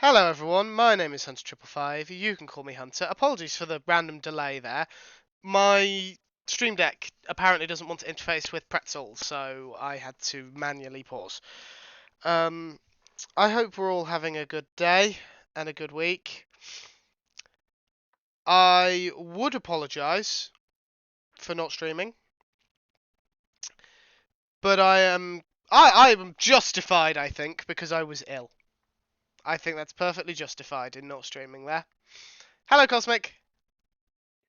Hello everyone, my name is Hunter555, you can call me Hunter. Apologies for the random delay there. My Stream Deck apparently doesn't want to interface with Pretzel, so I had to manually pause. I hope we're all having a good day and a good week. I would apologise for not streaming, but I am justified, I think, because I was ill. I think that's perfectly justified in not streaming there. Hello, Cosmic.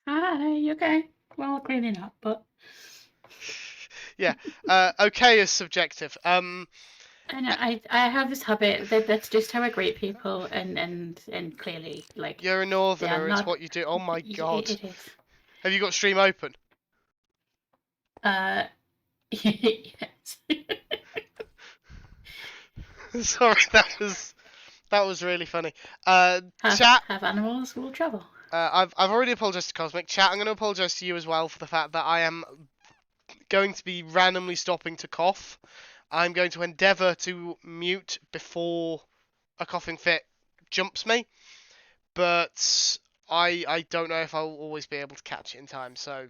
Hi, you okay? Well, clearly not, but Yeah, okay is subjective. I have this habit that's just how I greet people, and clearly, like, You're a they are northerner, it's not. what you do. Oh my god. It is. Have you got stream open? Uh, yes. Sorry, that was really funny. Chat, Have animals will travel. I've already apologised to Cosmic. Chat, I'm going to apologise to you as well for the fact that I am going to be randomly stopping to cough. I'm going to endeavour to mute before a coughing fit jumps me, but I don't know if I'll always be able to catch it in time, so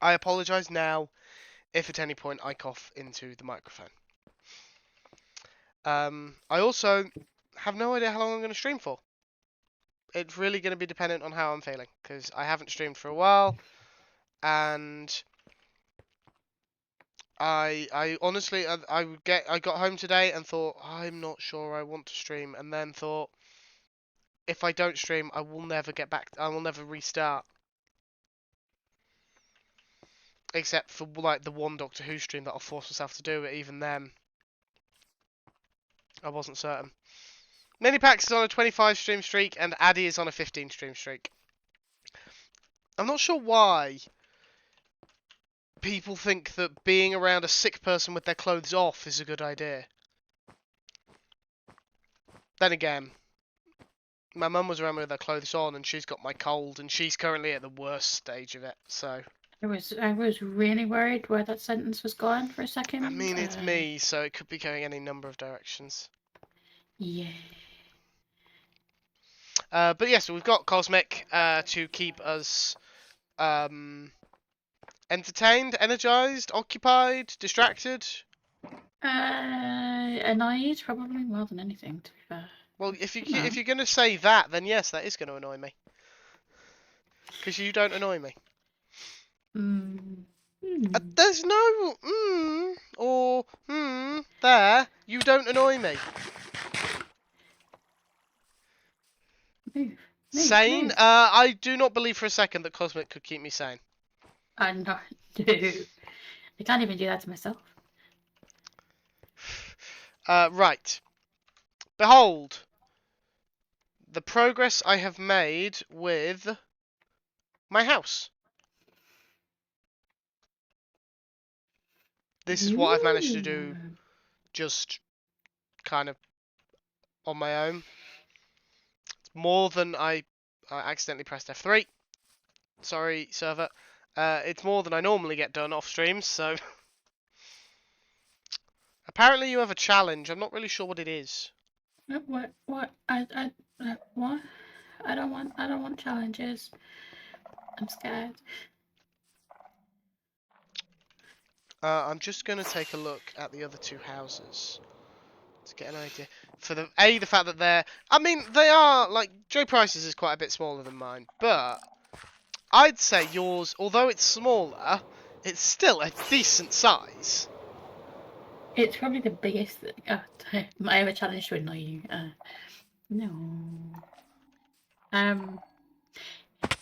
I apologise now if at any point I cough into the microphone. I also have no idea how long I'm going to stream for. It's really going to be dependent on how I'm feeling, because I haven't streamed for a while, and I honestly I got home today and thought I'm not sure I want to stream, and then thought if I don't stream I will never get back. I will never restart, except for like the one Doctor Who stream that I'll force myself to do. But even then, I wasn't certain. Minipac is on a 25 stream streak, and Addy is on a 15 stream streak. I'm not sure why people think that being around a sick person with their clothes off is a good idea. Then again, my mum was around with her clothes on, and she's got my cold, and she's currently at the worst stage of it. So I was really worried where that sentence was going for a second. I mean, it's me, so it could be going any number of directions. Yeah. But yeah, so we've got Cosmic to keep us entertained, energized, occupied, distracted. Annoyed probably more than anything, to be fair. Well, if No. you're gonna say that, then yes, that is gonna annoy me. Because you don't annoy me. Mm. There's no or there. You don't annoy me. Move. Sane? Move. I do not believe for a second that Cosmic could keep me sane. I'm not. Dude. I can't even do that to myself. Right. Behold the progress I have made with my house. This is what I've managed to do just kind of on my own. It's more than I accidentally pressed F3. Sorry, server. It's more than I normally get done off streams, so apparently you have a challenge. I'm not really sure what it is. What? What? What? I don't want challenges. I'm scared. I'm just going to take a look at the other two houses to get an idea. For the fact that they're, I mean, they are like JPrice's is quite a bit smaller than mine, but I'd say yours, although it's smaller, it's still a decent size. It's probably the biggest thing. Oh, I have a challenge to annoy you. No.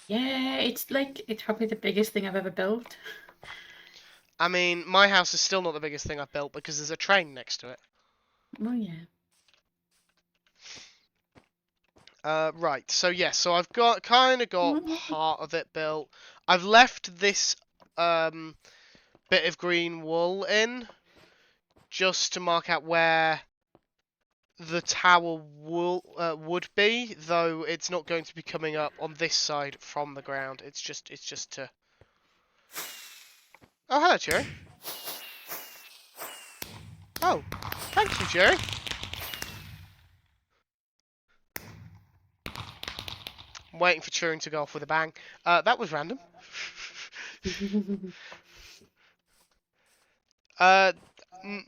Yeah, it's probably the biggest thing I've ever built. I mean, my house is still not the biggest thing I've built because there's a train next to it. Oh yeah. Right, so yes, so I've got part of it built. I've left this bit of green wool in just to mark out where the tower would be, though it's not going to be coming up on this side from the ground. It's just to. Oh, hello, Jerry. Oh, thank you, Jerry. waiting for Turing to go off with a bang. That was random. N-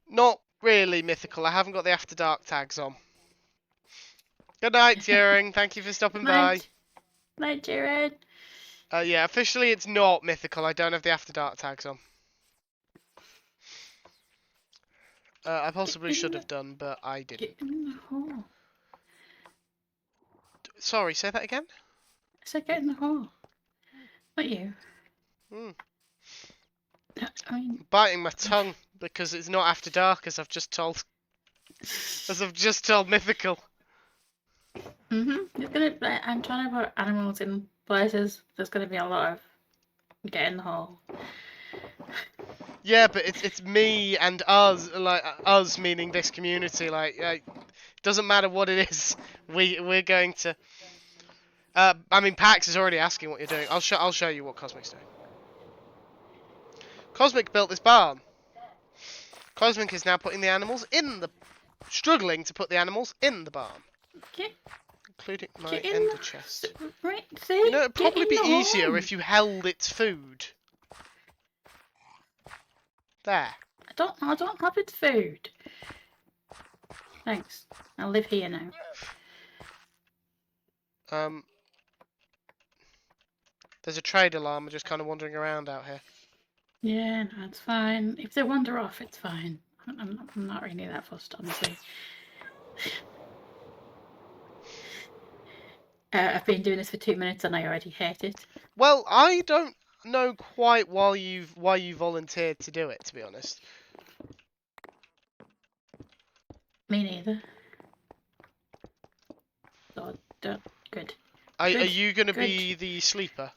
Not really mythical. I haven't got the After Dark tags on. Good night, Turing. Thank you for stopping by. Night, Jared. Yeah, officially it's not mythical. I don't have the After Dark tags on. I possibly should have done, but I didn't. Get in the hole. Sorry, say that again? I said get in the hole. Not you. Hmm. I mean, Biting my tongue because it's not After Dark, as I've just told mythical. I'm trying to put animals in places. There's gonna be a lot of get in the hole. Yeah, but it's me and us, like us meaning this community. Doesn't matter what it is, we're going to. I mean, Pax is already asking what you're doing. I'll show you what Cosmic's doing. Cosmic built this barn. Cosmic is now putting the animals in the, struggling to put the animals in the barn, Get including my get in ender the chest. right. See, You know, it'd get probably in be the easier hole. if you held its food. There. I don't have its food. Thanks. I'll live here now. There's a trade llama just kind of wandering around out here. Yeah, no, it's fine. If they wander off, it's fine. I'm not really that fussed, honestly. I've been doing this for 2 minutes and I already hate it. Well, I don't know quite why you volunteered to do it, to be honest. Me neither. So, good. Are you going to be the sleeper?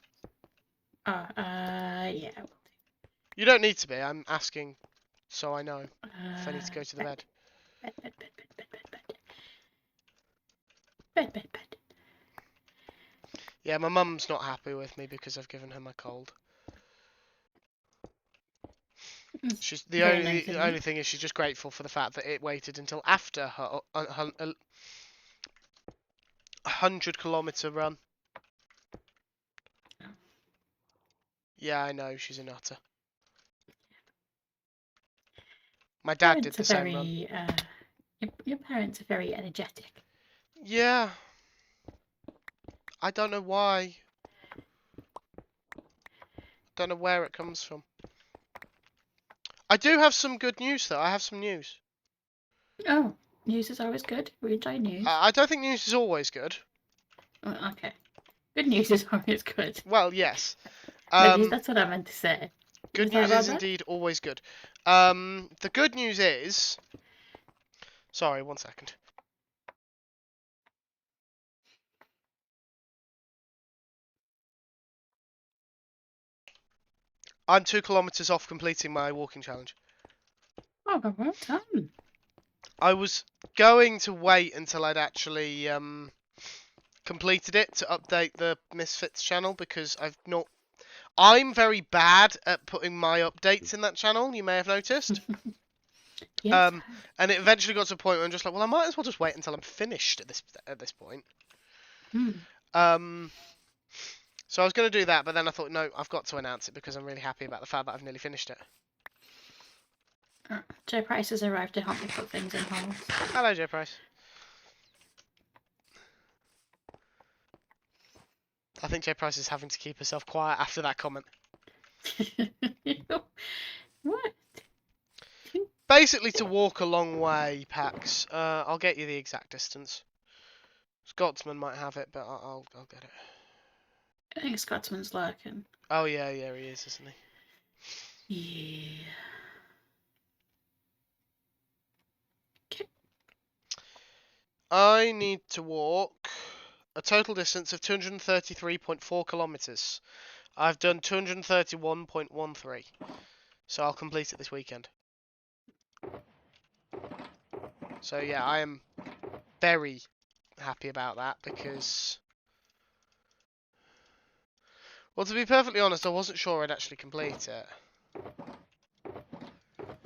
Yeah. You don't need to be. I'm asking so I know if I need to go to the bed. Bed. Yeah, my mum's not happy with me because I've given her my cold. She's the only thing is she's just grateful for the fact that it waited until after her 100-kilometer run. Yeah, I know, she's a nutter. My dad did the same run. Your parents are very energetic. Yeah. I don't know why. Don't know where it comes from. I do have some good news, though. I have some news. Oh, news is always good. We enjoy news. I don't think news is always good. Oh, okay. Good news is always good. Well, yes. That's what I meant to say. Good news is indeed always good. The good news is... Sorry, 1 second. I'm 2 kilometers off completing my walking challenge. Oh, well done. I was going to wait until I'd actually completed it to update the Misfits channel because I'm very bad at putting my updates in that channel, you may have noticed. Yes. And it eventually got to a point where I'm just like, well, I might as well just wait until I'm finished at this point. So I was going to do that, but then I thought, no, I've got to announce it because I'm really happy about the fact that I've nearly finished it. JPrice has arrived to help me put things in holes. Hello, JPrice. I think JPrice is having to keep herself quiet after that comment. What? Basically, to walk a long way, Pax. I'll get you the exact distance. Scotsman might have it, but I'll get it. I think Scotsman's lurking. Oh yeah, he is, isn't he? Yeah. Okay. I need to walk a total distance of 233.4 kilometers. I've done 231.13, so I'll complete it this weekend. So yeah, I am very happy about that because, well, to be perfectly honest, I wasn't sure I'd actually complete it.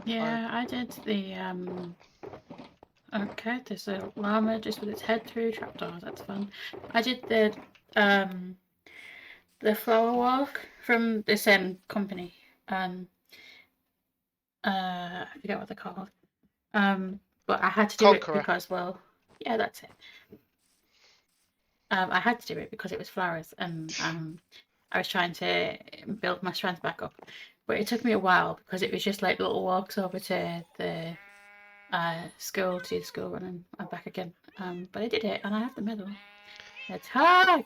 Yeah, I did the Okay, there's a llama just with its head through trapdoors. That's fun. I did the flower walk from the same company. I forget what they're called. But I had to do it Conqueror. because, well, yeah, that's it. I had to do it because it was flowers, and I was trying to build my strength back up. But it took me a while because it was just like little walks over to the school to the school run and back again. But I did it, and I have the medal. It's God.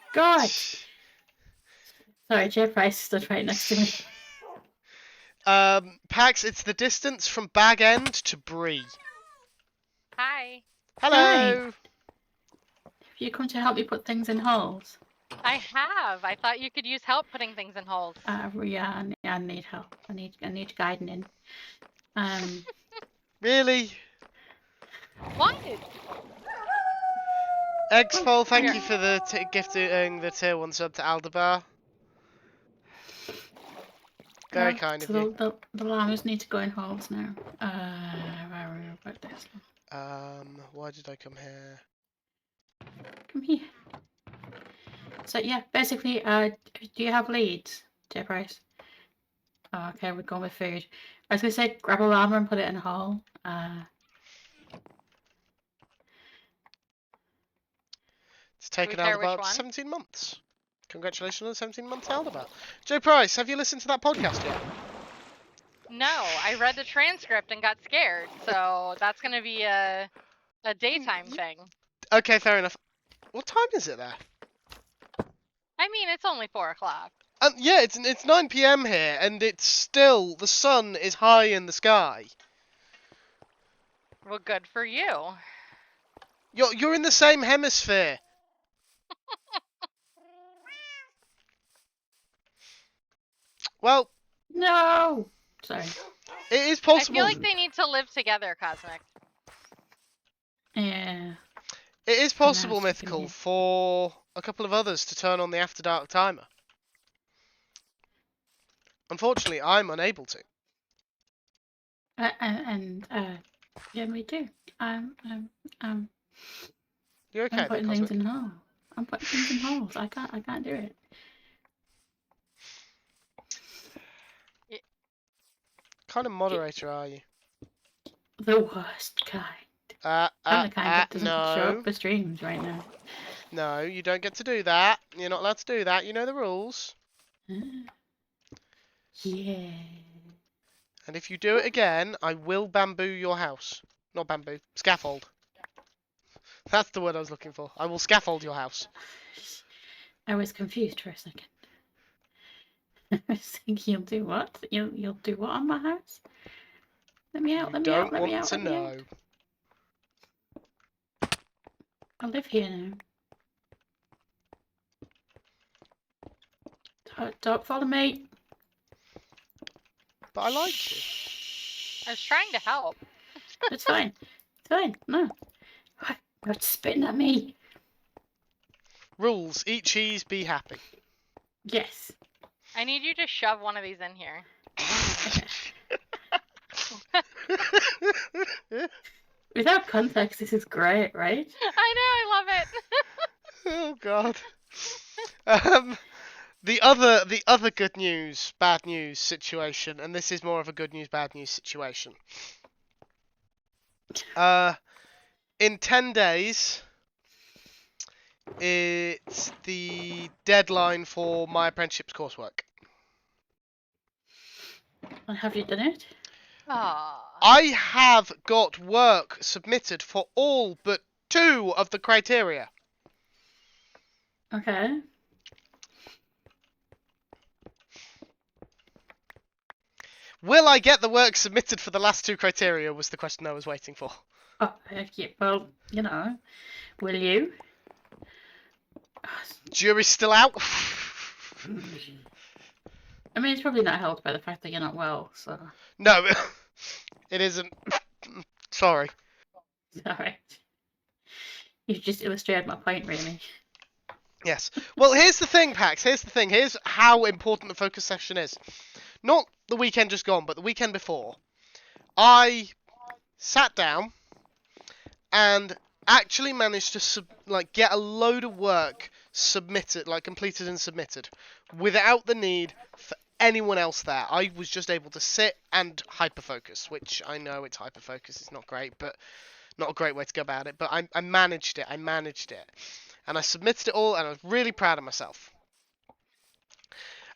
Sorry, JPrice stood right next to me. Pax, it's the distance from Bag End to Bree. Hi. Hi. Hello. Have you come to help me put things in holes? I have. I thought you could use help putting things in holes. Yeah, I need help. I need guiding in. Really? What? Exfol, thank Yeah. you for the gifting the tier 1 sub to Aldebar. Very kind of so you. the llamas need to go in holes now. Where are we about this? Why did I come here? Come here. So yeah, basically, do you have leads, JPrice? Oh, okay, we're going with food. I was gonna say grab a llama and put it in a hole. It's taken Repair which Aldebar up to one? 17 months. Congratulations on the 17 months Aldebar. JPrice, have you listened to that podcast yet? No, I read the transcript and got scared. So that's going to be a daytime thing. Okay, fair enough. What time is it there? I mean, it's only 4 o'clock. Yeah, it's 9 p.m. here, and it's still the sun is high in the sky. Well, good for you. You're in the same hemisphere. Well, No. Sorry. it is I possible. feel like they need to live together, Cosmic. Yeah. It is possible, sticking Mythical, here. for a couple of others to turn on the After Dark timer. Unfortunately, I'm unable to. Yeah, me too. I'm You're okay, putting then, things Cosmic? in holes. I'm putting things in holes. I can't do it. Y- What kind of moderator are you? The worst kind. I'm the kind that doesn't show No. up for streams right now. No, you don't get to do that. You're not allowed to do that. You know the rules. Yeah. And if you do it again, I will bamboo your house. Not bamboo, scaffold. That's the word I was looking for. I will scaffold your house. I was confused for a second. I was thinking, you'll do what? You'll do what on my house? Let me out, You let me don't out, let me want out, to let me out. know. I live here now. Don't follow me. But I like you. I was trying to help. It's fine. It's fine. No. You're spitting at me. Rules: eat cheese, be happy. Yes. I need you to shove one of these in here. Without context, this is great, right? I know, I love it. Oh God. The other good news, bad news situation, and this is more of a good news, bad news situation. In 10 days, it's the deadline for my apprenticeship's coursework. And have you done it? Aww. I have got work submitted for all but 2 of the criteria. Okay. Will I get the work submitted for the last 2 criteria was the question I was waiting for. Oh, yeah, well, will you? Jury's still out. I mean, it's probably not helped by the fact that you're not well, so. No, it isn't. Sorry. Alright. You've just illustrated my point, really. Yes. Well, here's the thing, Pax. Here's the thing. Here's how important the focus session is. Not the weekend just gone, but the weekend before. I sat down and actually managed to get a load of work submitted, completed and submitted, without the need for anyone else there. I was just able to sit and hyperfocus, which I know it's hyperfocus. It's not great, but not a great way to go about it. But I managed it. I managed it, and I submitted it all, and I was really proud of myself.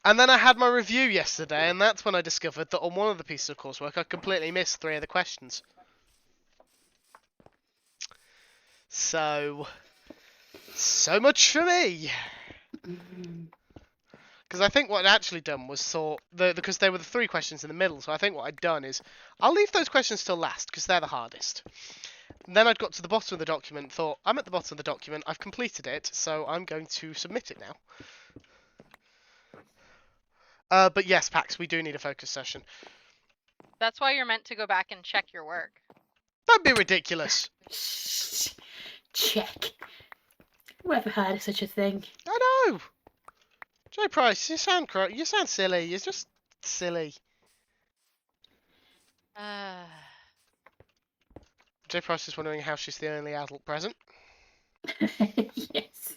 And then I had my review yesterday, and that's when I discovered that on one of the pieces of coursework I completely missed 3 of the questions. So much for me. Because I think what I'd actually done was because there were the 3 questions in the middle, so I think what I'd done is I'll leave those questions till last because they're the hardest. And then I'd got to the bottom of the document, thought I'm at the bottom of the document, I've completed it, so I'm going to submit it now. But yes, Pax, we do need a focus session. That's why you're meant to go back and check your work. That'd be ridiculous. Check. Whoever heard of such a thing? I know. JPrice, you sound silly. You're just silly. JPrice is wondering how she's the only adult present. Yes.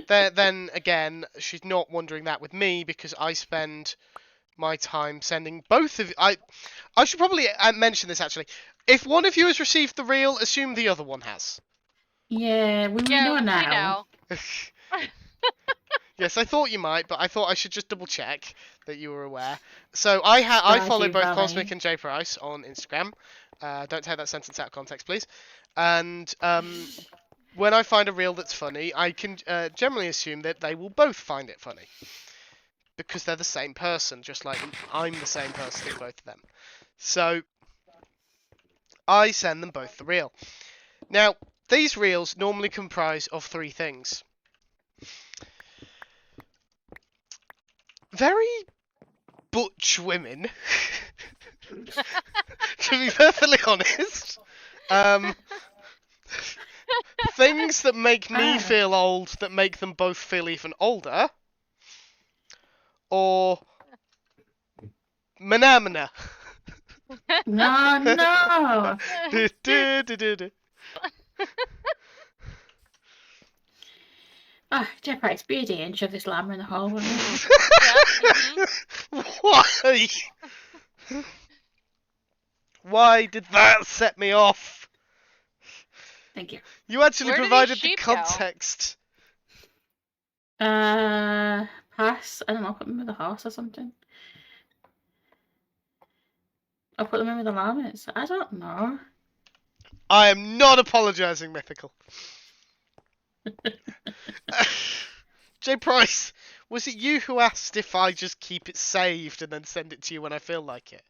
Then again, she's not wondering that with me because I spend my time sending both of. I should probably mention this actually. If one of you has received the reel, assume the other one has. Yeah, we know now. We know. Yes, I thought you might, but I thought I should just double check that you were aware. So I follow both Cosmic and JPrice on Instagram. Don't take that sentence out of context, please. And when I find a reel that's funny, I can generally assume that they will both find it funny. Because they're the same person, just like I'm the same person as both of them. So I send them both the reel. Now, these reels normally comprise of 3 things. Very butch women, to be perfectly honest. Things that make me feel old that make them both feel even older. Or Manamana. No. JPrice, be a D and shove this llama in the hole, wouldn't you? Why? Why did that set me off? Thank you. You actually Where do provided these the sheep go? context. Pass. I don't know, put them with a horse or something. I'll put them in with the llamas. I don't know. I am not apologising, Mythical. JPrice, was it you who asked if I just keep it saved and then send it to you when I feel like it?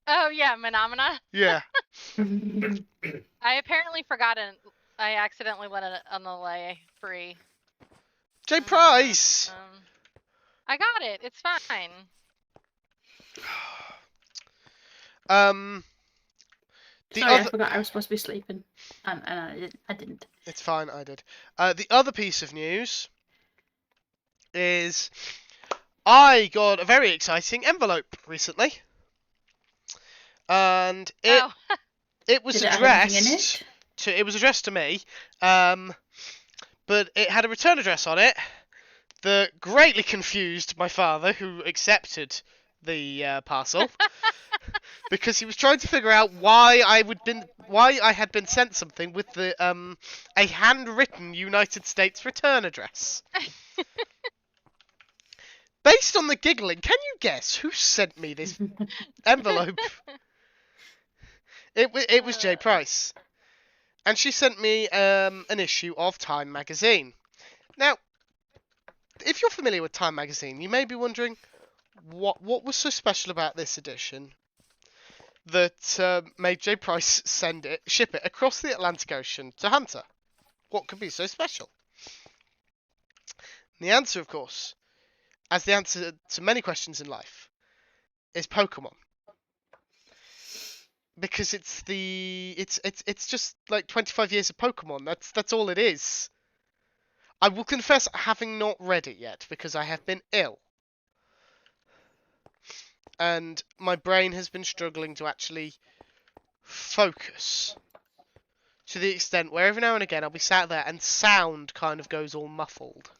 Oh yeah, Menomina. Yeah. I apparently forgot it. I accidentally let it on the lay free. JPrice! I got it. It's fine. Sorry, I forgot I was supposed to be sleeping. And I didn't. It's fine, I did. The other piece of news is I got a very exciting envelope recently. And it was addressed to me, but it had a return address on it that greatly confused my father, who accepted the parcel, because he was trying to figure out why I had been sent something with a handwritten United States return address. Based on the giggling, can you guess who sent me this envelope? It was JPrice, and she sent me an issue of Time magazine. Now, if you're familiar with Time magazine, you may be wondering what was so special about this edition that made JPrice ship it across the Atlantic Ocean to Hunter. What could be so special? And the answer, of course, as the answer to many questions in life, is Pokemon. Because it's just like 25 years of Pokemon. That's all it is. I will confess having not read it yet because I have been ill. And my brain has been struggling to actually focus To the extent where every now and again I'll be sat there and sound kind of goes all muffled.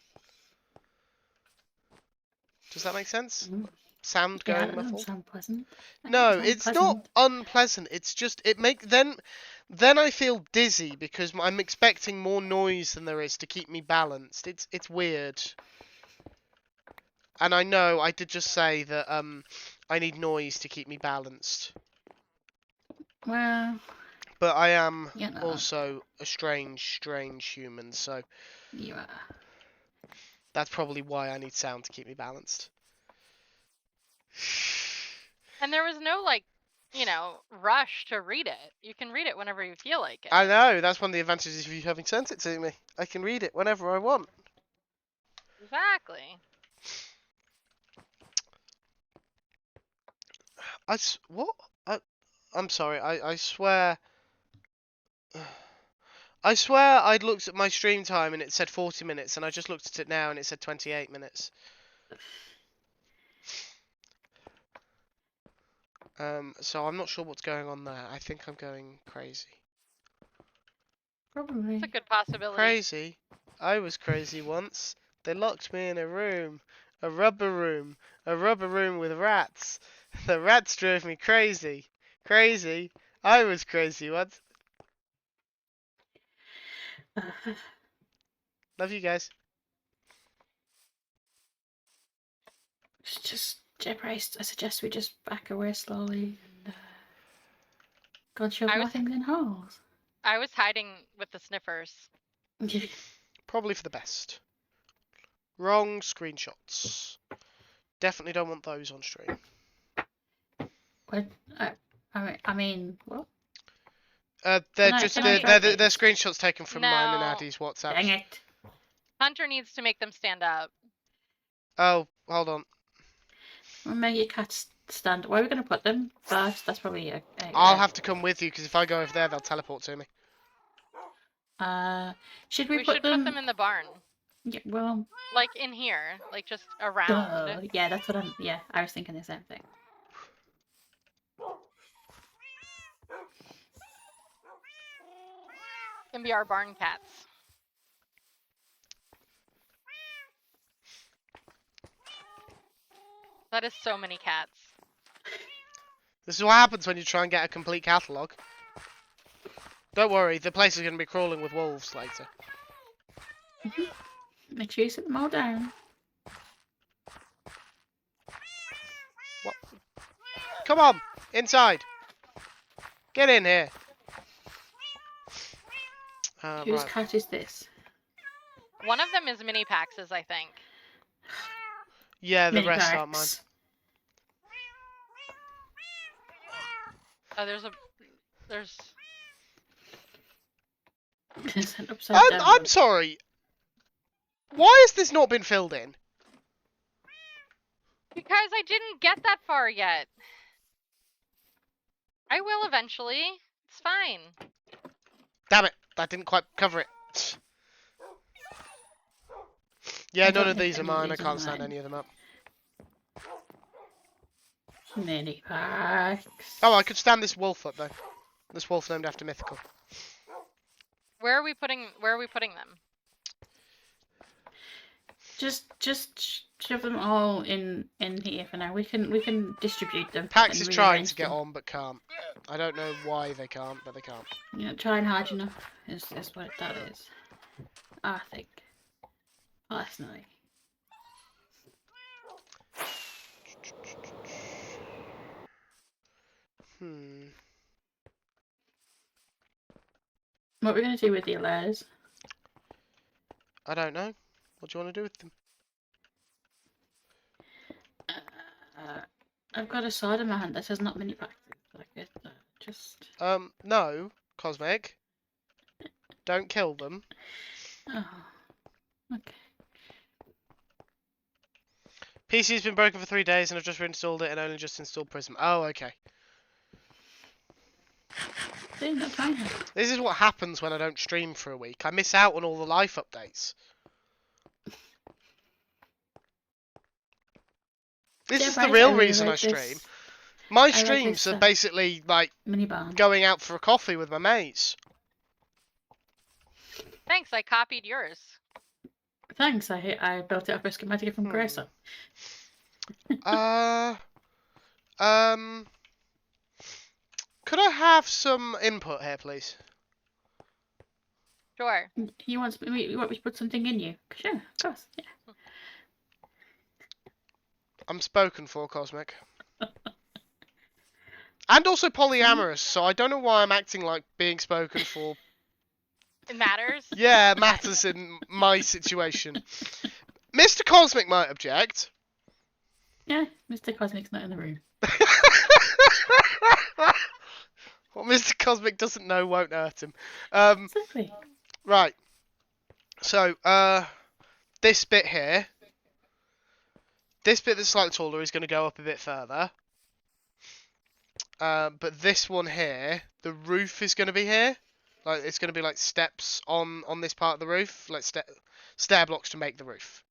Does that make sense? Mm. Sound Yeah, going that doesn't muffled? sound pleasant. That No, doesn't sound it's not pleasant. unpleasant. It's just then I feel dizzy because I'm expecting more noise than there is to keep me balanced. It's weird. And I know I did just say that I need noise to keep me balanced. Well, But I am you know, also a strange human, so you are. that's probably why I need sound to keep me balanced. And there was no like, rush to read it. You can read it whenever you feel like it. I know, that's one of the advantages of you having sent it to me. I can read it whenever I want. Exactly. What? I'm sorry, I swear... I swear I'd looked at my stream time and it said 40 minutes, and I just looked at it now and it said 28 minutes. So I'm not sure what's going on there. I think I'm going crazy. Probably. It's a good possibility. Crazy? I was crazy once. They locked me in a room. A rubber room. A rubber room with rats. The rats drove me crazy. Crazy? I was crazy once. Love you guys. Just JPrice, I suggest we just back away slowly and go and shove I more was- things in holes. I was hiding with the sniffers. Probably for the best. Wrong screenshots. Definitely don't want those on stream. What? I mean, what? They're Can I- just can I they're try these? screenshots taken from mine and No. Addy's WhatsApps. Dang it. Hunter needs to make them stand up. Oh, hold on. We'll make your cats stand. Where are we going to put them first? That's probably I'll have to come with you because if I go over there, they'll teleport to me. Should we, We should them... put them in the barn. Yeah, well... Like in here. Like just around. Yeah, that's what I'm... Yeah, I was thinking the same thing. Can be our barn cats. That is so many cats. This is what happens when you try and get a complete catalogue. Don't worry, the place is going to be crawling with wolves later. Make sure you set them all down. What? Come on, inside. Get in here. Whose Right. cat is this? One of them is Minipax's, I think. Yeah, the rest aren't mine. Minipacs. Oh, there's Sent upside down. I'm sorry. Why has this not been filled in? because I didn't get that far yet. I will eventually. It's fine. Damn it, that didn't quite cover it. Yeah, I none don't of think these are any of mine. I these are can't stand mine. any of them up. Minipacs. Oh, I could stand this wolf up though. This wolf named after Mythical. Where are we putting them? Just shove them all in here for now. We can distribute them. Pax and is trying rearrange to get them. on but can't. I don't know why they can't, but they can't. Yeah, trying hard enough is what that is. I think. Personally. What are we gonna do with the layers? I don't know. What do you want to do with them? I've got a sword in my hand that says not Minipac. Like it, just. No, Cosmic. Don't kill them. Oh. Okay. PC's been broken for 3 days and I've just reinstalled it and only just installed Prism. Oh, okay. Dude, that's fine. This is what happens when I don't stream for a week. I miss out on all the life updates. This is the JPrice, real I really reason like I stream. this. My like streams this, are basically like Mini barn. going out for a coffee with my mates. Thanks, I copied yours. Thanks. I built it off a schematic from Gracer. Could I have some input here, please? Sure. You want me to put something in you? Sure, of course. Yeah. I'm spoken for, Cosmic. And also polyamorous, so I don't know why I'm acting like being spoken for. It matters. Yeah, matters in my situation. Mr. Cosmic might object. Yeah, Mr. Cosmic's not in the room. What Mr. Cosmic doesn't know won't hurt him. Exactly. Right. So, this bit here. This bit that's slightly taller is going to go up a bit further. But this one here, the roof is going to be here. Like, it's going to be like steps on this part of the roof. Like, stair blocks to make the roof.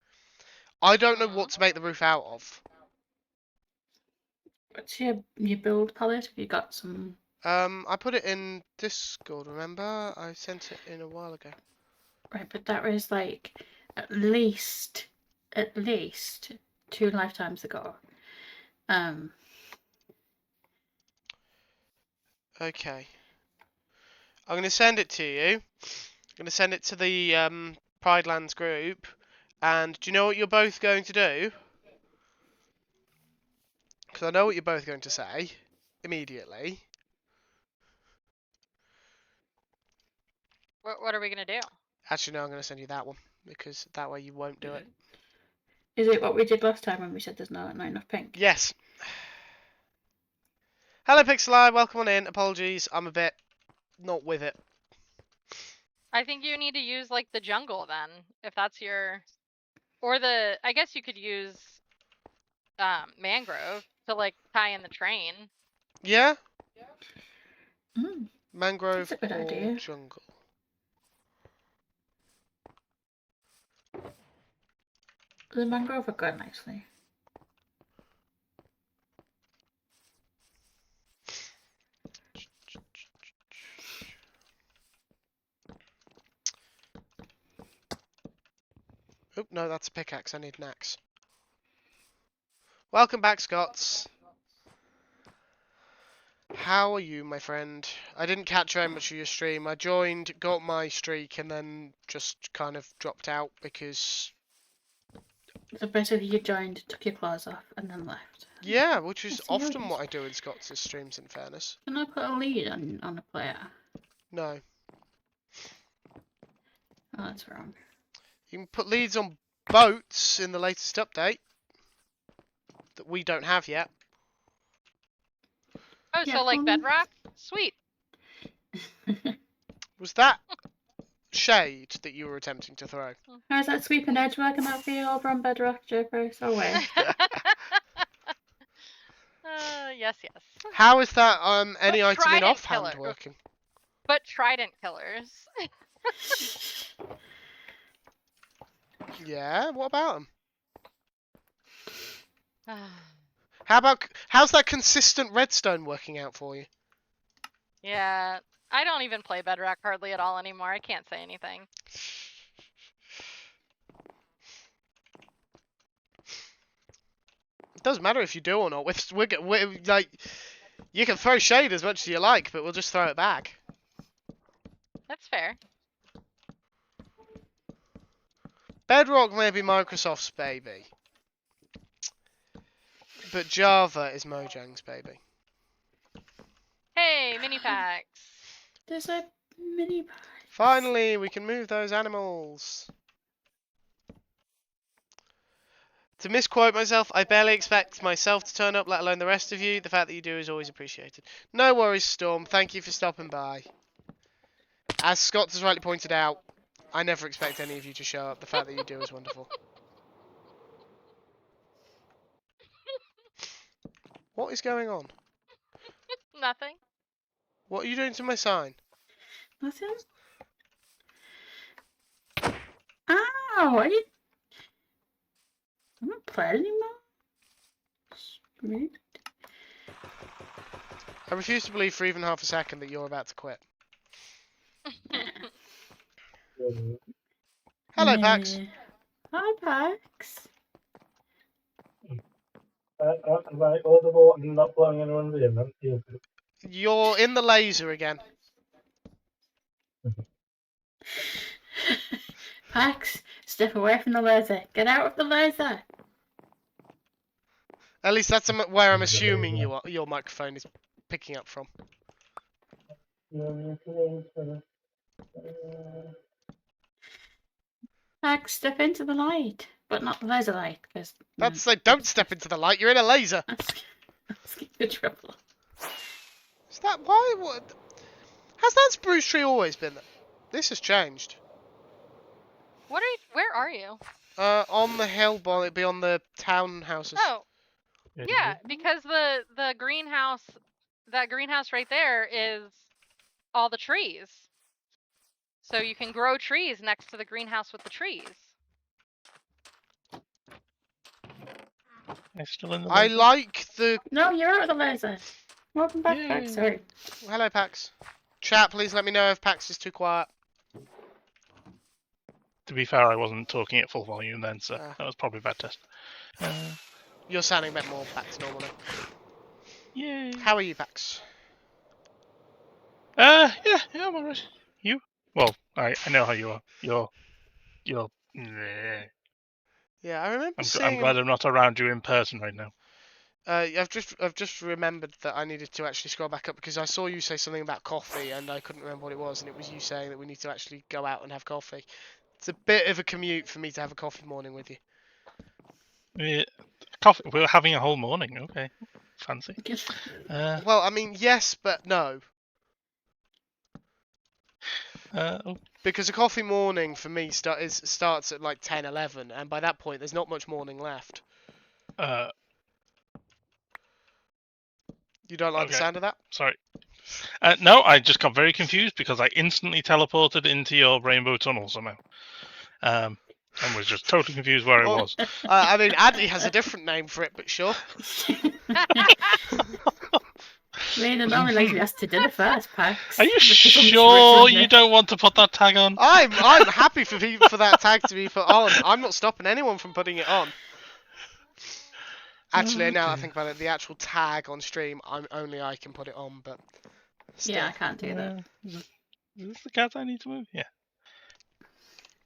I don't know what to make the roof out of. What's your build palette? Have you got some? I put it in Discord, remember? I sent it in a while ago. Right, but that was like at least 2 lifetimes ago. Okay. I'm going to send it to you. I'm going to send it to the Pridelands group. And do you know what you're both going to do? Because I know what you're both going to say immediately. What are we gonna do? Actually, no, I'm going to send you that one. Because that way you won't do it. Is it what we did last time when we said there's not enough pink? Yes. Hello, Pixeli. Welcome on in. Apologies. I'm a bit not with it. I think you need to use like the jungle then, if that's your, or the. I guess you could use mangrove to like tie in the train. Yeah? Mm, Mangrove that's a good or idea. jungle? The mangrove would go nicely. Oh, no, that's a pickaxe. I need an axe. Welcome back, Scots. How are you, my friend? I didn't catch very much of your stream. I joined, got my streak, and then just kind of dropped out because... So basically you joined, took your clothes off, and then left. Yeah, which is Let's see how it often is. what I do in Scots' streams, in fairness. Can I put a lead on a player? No. Oh, that's wrong. You can put leads on boats in the latest update that we don't have yet. Oh, Yeah, so like well- bedrock? Sweet. Was that shade that you were attempting to throw? How's that sweeping edge working out for you over on Bedrock, JPrice? Oh wait. Yes, yes. How is that any But item in trident offhand killer. working? But trident killers. Yeah, what about them? How's that consistent redstone working out for you? Yeah, I don't even play bedrock hardly at all anymore. I can't say anything. It doesn't matter if you do or not. We're like, you can throw shade as much as you like, but we'll just throw it back. That's fair. Bedrock may be Microsoft's baby, but Java is Mojang's baby. Hey, Minipacs. There's a Minipac. Finally, we can move those animals. To misquote myself, I barely expect myself to turn up, let alone the rest of you. The fact that you do is always appreciated. No worries, Storm. Thank you for stopping by. As Scott has rightly pointed out, I never expect any of you to show up. The fact that you do is wonderful. What is going on? Nothing. What are you doing to my sign? Nothing? Ow! I don't play it anymore. It's rude. I refuse to believe for even half a second that you're about to quit. Hello, Pax. Hi, Pax. Am I audible and not blowing anyone in? You're in the laser again. Pax, step away from the laser. Get out of the laser. At least that's where I'm assuming your microphone is picking up from. Pax, step into the light, but not the laser light, because That's like, don't step into the light. You're in a laser. That's good trouble. Is that why? What? Has that spruce tree always been there? This has changed. What are you? Where are you? On the hill, it'd be on the townhouses. Oh, yeah, because the greenhouse, that greenhouse right there is all the trees. So you can grow trees next to the greenhouse with the trees. I'm still in the I laser. like the. No, you're out of the laser. Welcome back, Pax. Yay. Sorry. Hello, Pax. Chat, please let me know if Pax is too quiet. To be fair, I wasn't talking at full volume then, so Ah. that was probably a bad test. You're sounding a bit more back to normal now. Yay. How are you, Pax? Yeah, I'm alright. You? Well, I know how you are. You're. Meh. Yeah, I remember I'm seeing. glad I'm not around you in person right now. I've just remembered that I needed to actually scroll back up because I saw you say something about coffee and I couldn't remember what it was, and it was you saying that we need to actually go out and have coffee. It's a bit of a commute for me to have a coffee morning with you. Yeah, coffee. We're having a whole morning. Okay, fancy. Well, I mean, yes, but no. Oh, Because a coffee morning for me starts at like 10, 11, and by that point there's not much morning left. You don't like the Okay. sound of that? Sorry. No, I just got very confused because I instantly teleported into your rainbow tunnel somehow. And was just totally confused where I Well, was. I mean, Adley has a different name for it, but sure. Me and Norman like to be asked to dinner first, Pax. Are you With the sure you sumptuousness. don't want to put that tag on? I'm happy for that tag to be put on. I'm not stopping anyone from putting it on. Actually, now I think about it, the actual tag on stream, only I can put it on, but still. Yeah, I can't do that. Is this the cat I need to move? Yeah.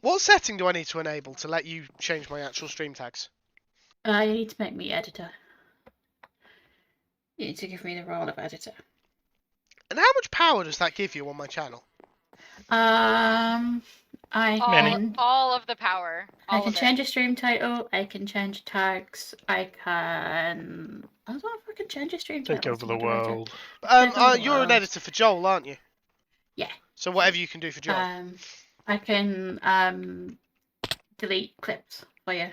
What setting do I need to enable to let you change my actual stream tags? You need to make me editor. You need to give me the role of editor. And how much power does that give you on my channel? All of the power. I can change a stream title. I can change tags. I don't know if I can change a stream Take title. over the world. You're an editor for Joel, aren't you? Yeah. So whatever you can do for Joel. I can delete clips for you.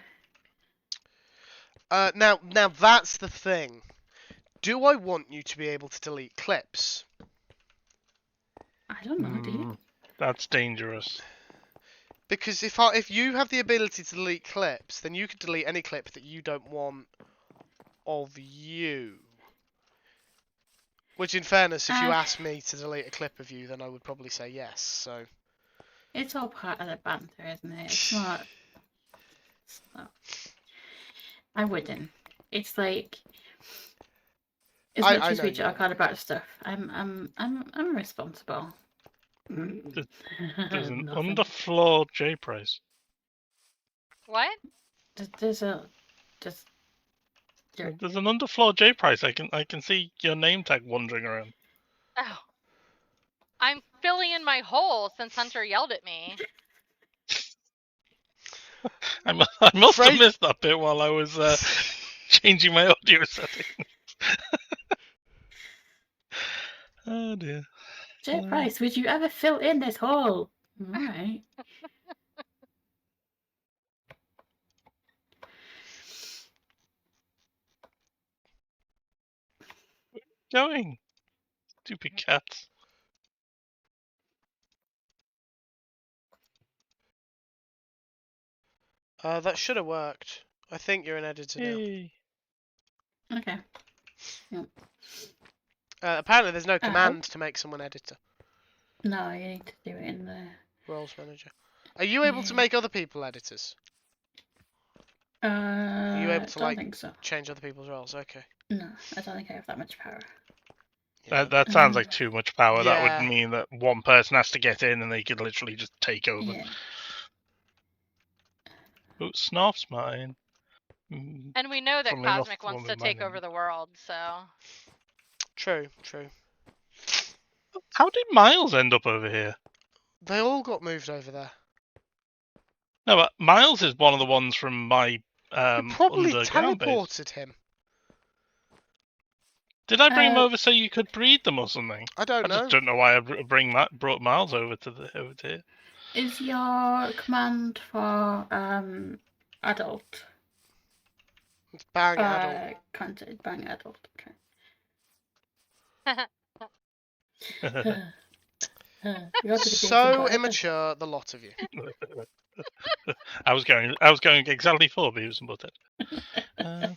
Now that's the thing. Do I want you to be able to delete clips? I don't know, do you? That's dangerous. Because if you have the ability to delete clips, then you could delete any clip that you don't want of you. Which, in fairness, if you asked me to delete a clip of you, then I would probably say yes. So it's all part of the banter, isn't it? It's not. I wouldn't. It's like as much as we joke on about stuff, I'm responsible. There's an underfloor JPrice. What? There's an underfloor JPrice. I can see your name tag wandering around. Oh. I'm filling in my hole since Hunter yelled at me. I must have missed that bit while I was changing my audio settings. Oh dear. JPrice, would you ever fill in this hole? Alright. Going. Stupid cats. that should have worked. I think you're an editor now. Okay. Yep. Apparently, there's no command to make someone editor. No, you need to do it in the Roles manager. Are you able to Yeah. make other people editors? Are you able to Don't like think so. change other people's roles? Okay. No, I don't think I have that much power. Yeah. That sounds like too much power. That would Yeah. mean that one person has to get in and they could literally just take over. Yeah. Oh, Snarf's mine. Mm, And we know that funnily enough, Cosmic the wants one to with take mine over in. the world, so. True. True. How did Miles end up over here? They all got moved over there. No, but Miles is one of the ones from my You probably underground base. teleported him. Did I bring him over so you could breed them or something? I don't I know. just don't know why I brought Miles over to here. Is your command for adult? It's bang adult. Content bang adult. Okay. You got to be thinking So about it. immature, the lot of you. I was going exactly for Beavis and Butthead.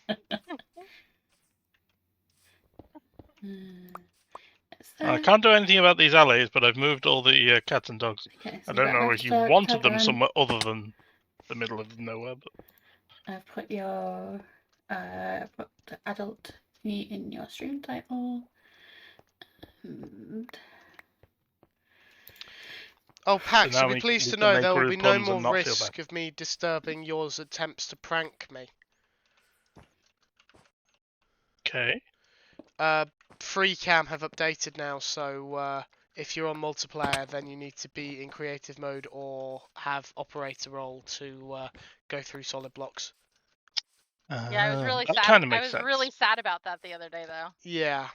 I can't do anything about these alleys, but I've moved all the cats and dogs. Okay, I so don't know if you wanted them somewhere other than the middle of nowhere, but I've put your put the adult thingy in your stream title. And Oh, Pax, now you'll be we pleased to can know make there will be group no puns more and not feel risk bad. of me disturbing yours attempts to prank me. Okay. Free cam have updated now, so if you're on multiplayer, then you need to be in creative mode or have operator role to go through solid blocks. Yeah, I was really that sad. kind of I makes was sense. really sad about that the other day, though. Yeah,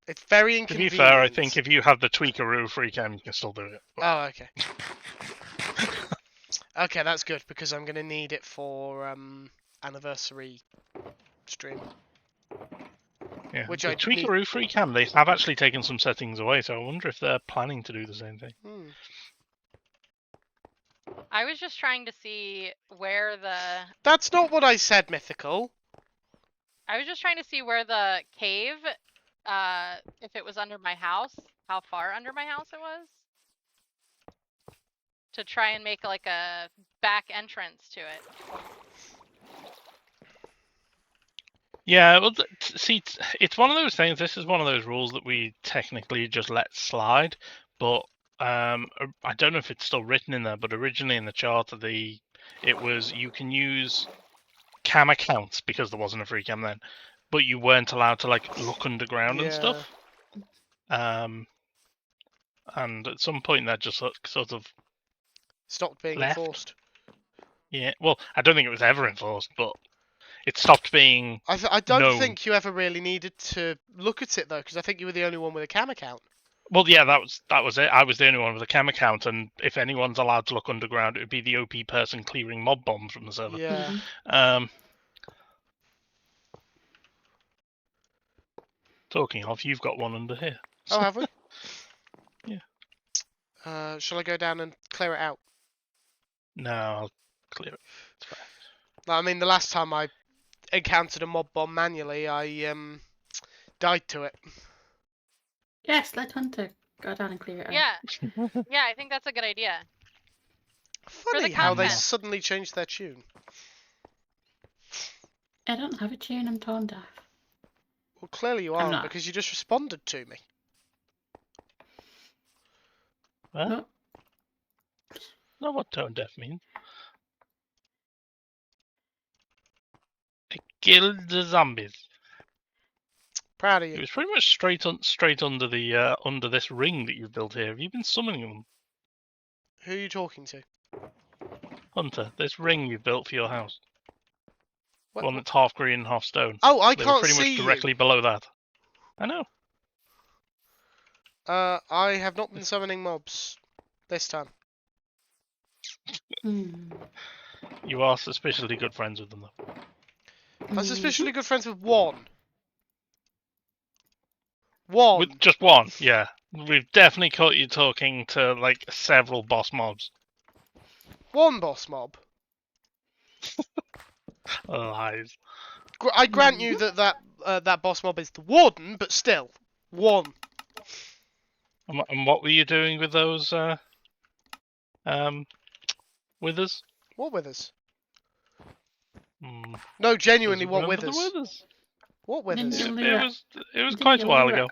it's very To inconvenient. be fair, I think if you have the tweakeroo free cam, you can still do it. But... Oh, okay. Okay, that's good because I'm gonna need it for anniversary stream. Yeah, Which the I need. tweakeroo free cam, they have actually taken some settings away, so I wonder if they're planning to do the same thing. I was just trying to see where the. That's not what I said, Mythical. I was just trying to see where the cave, if it was under my house, how far under my house it was. To try and make like a back entrance to it. Yeah, well, see, it's one of those things. This is one of those rules that we technically just let slide, but I don't know if it's still written in there. But originally in the charter, it was you can use cam accounts because there wasn't a free cam then, but you weren't allowed to like look underground and stuff. And at some point that just sort of stopped being left. enforced. Yeah, well, I don't think it was ever enforced, but it stopped being. I don't known. think you ever really needed to look at it though, because I think you were the only one with a cam account. Well, yeah, that was it. I was the only one with a cam account, and if anyone's allowed to look underground, it would be the OP person clearing mob bombs from the server. Yeah. Talking of, you've got one under here. Oh, have we? Yeah. Shall I go down and clear it out? No, I'll clear it. It's fine. I mean, the last time I encountered a mob bomb manually, I died to it. yes, let Hunter go down and clear it out. Yeah. Yeah, I think that's a good idea. Funny how they content. suddenly changed their tune. I don't have a tune, I'm tone deaf. Well, clearly you I'm aren't, not. because you just responded to me. What? Oh. Know what tone deaf means. I killed the zombies. Proud of It you. was pretty much straight under the under this ring that you've built here. Have you been summoning them, Who are you talking to? Hunter? This ring you've built for your house, What? one that's half green and half stone. Oh, I They were can't pretty see much directly below that. I know. you. I have not been summoning mobs this time. You are suspiciously good friends with them, though. I'm suspiciously good friends with one. One. With just one, yeah. We've definitely caught you talking to like several boss mobs. One boss mob. Lies. I grant you that that boss mob is the warden, but still, one. And what were you doing with those Withers. What withers? Hmm. No, genuinely, Doesn't what remember withers? the Withers. What Didn't withers? you It, leave it it? was it was Didn't quite you a while leave ago.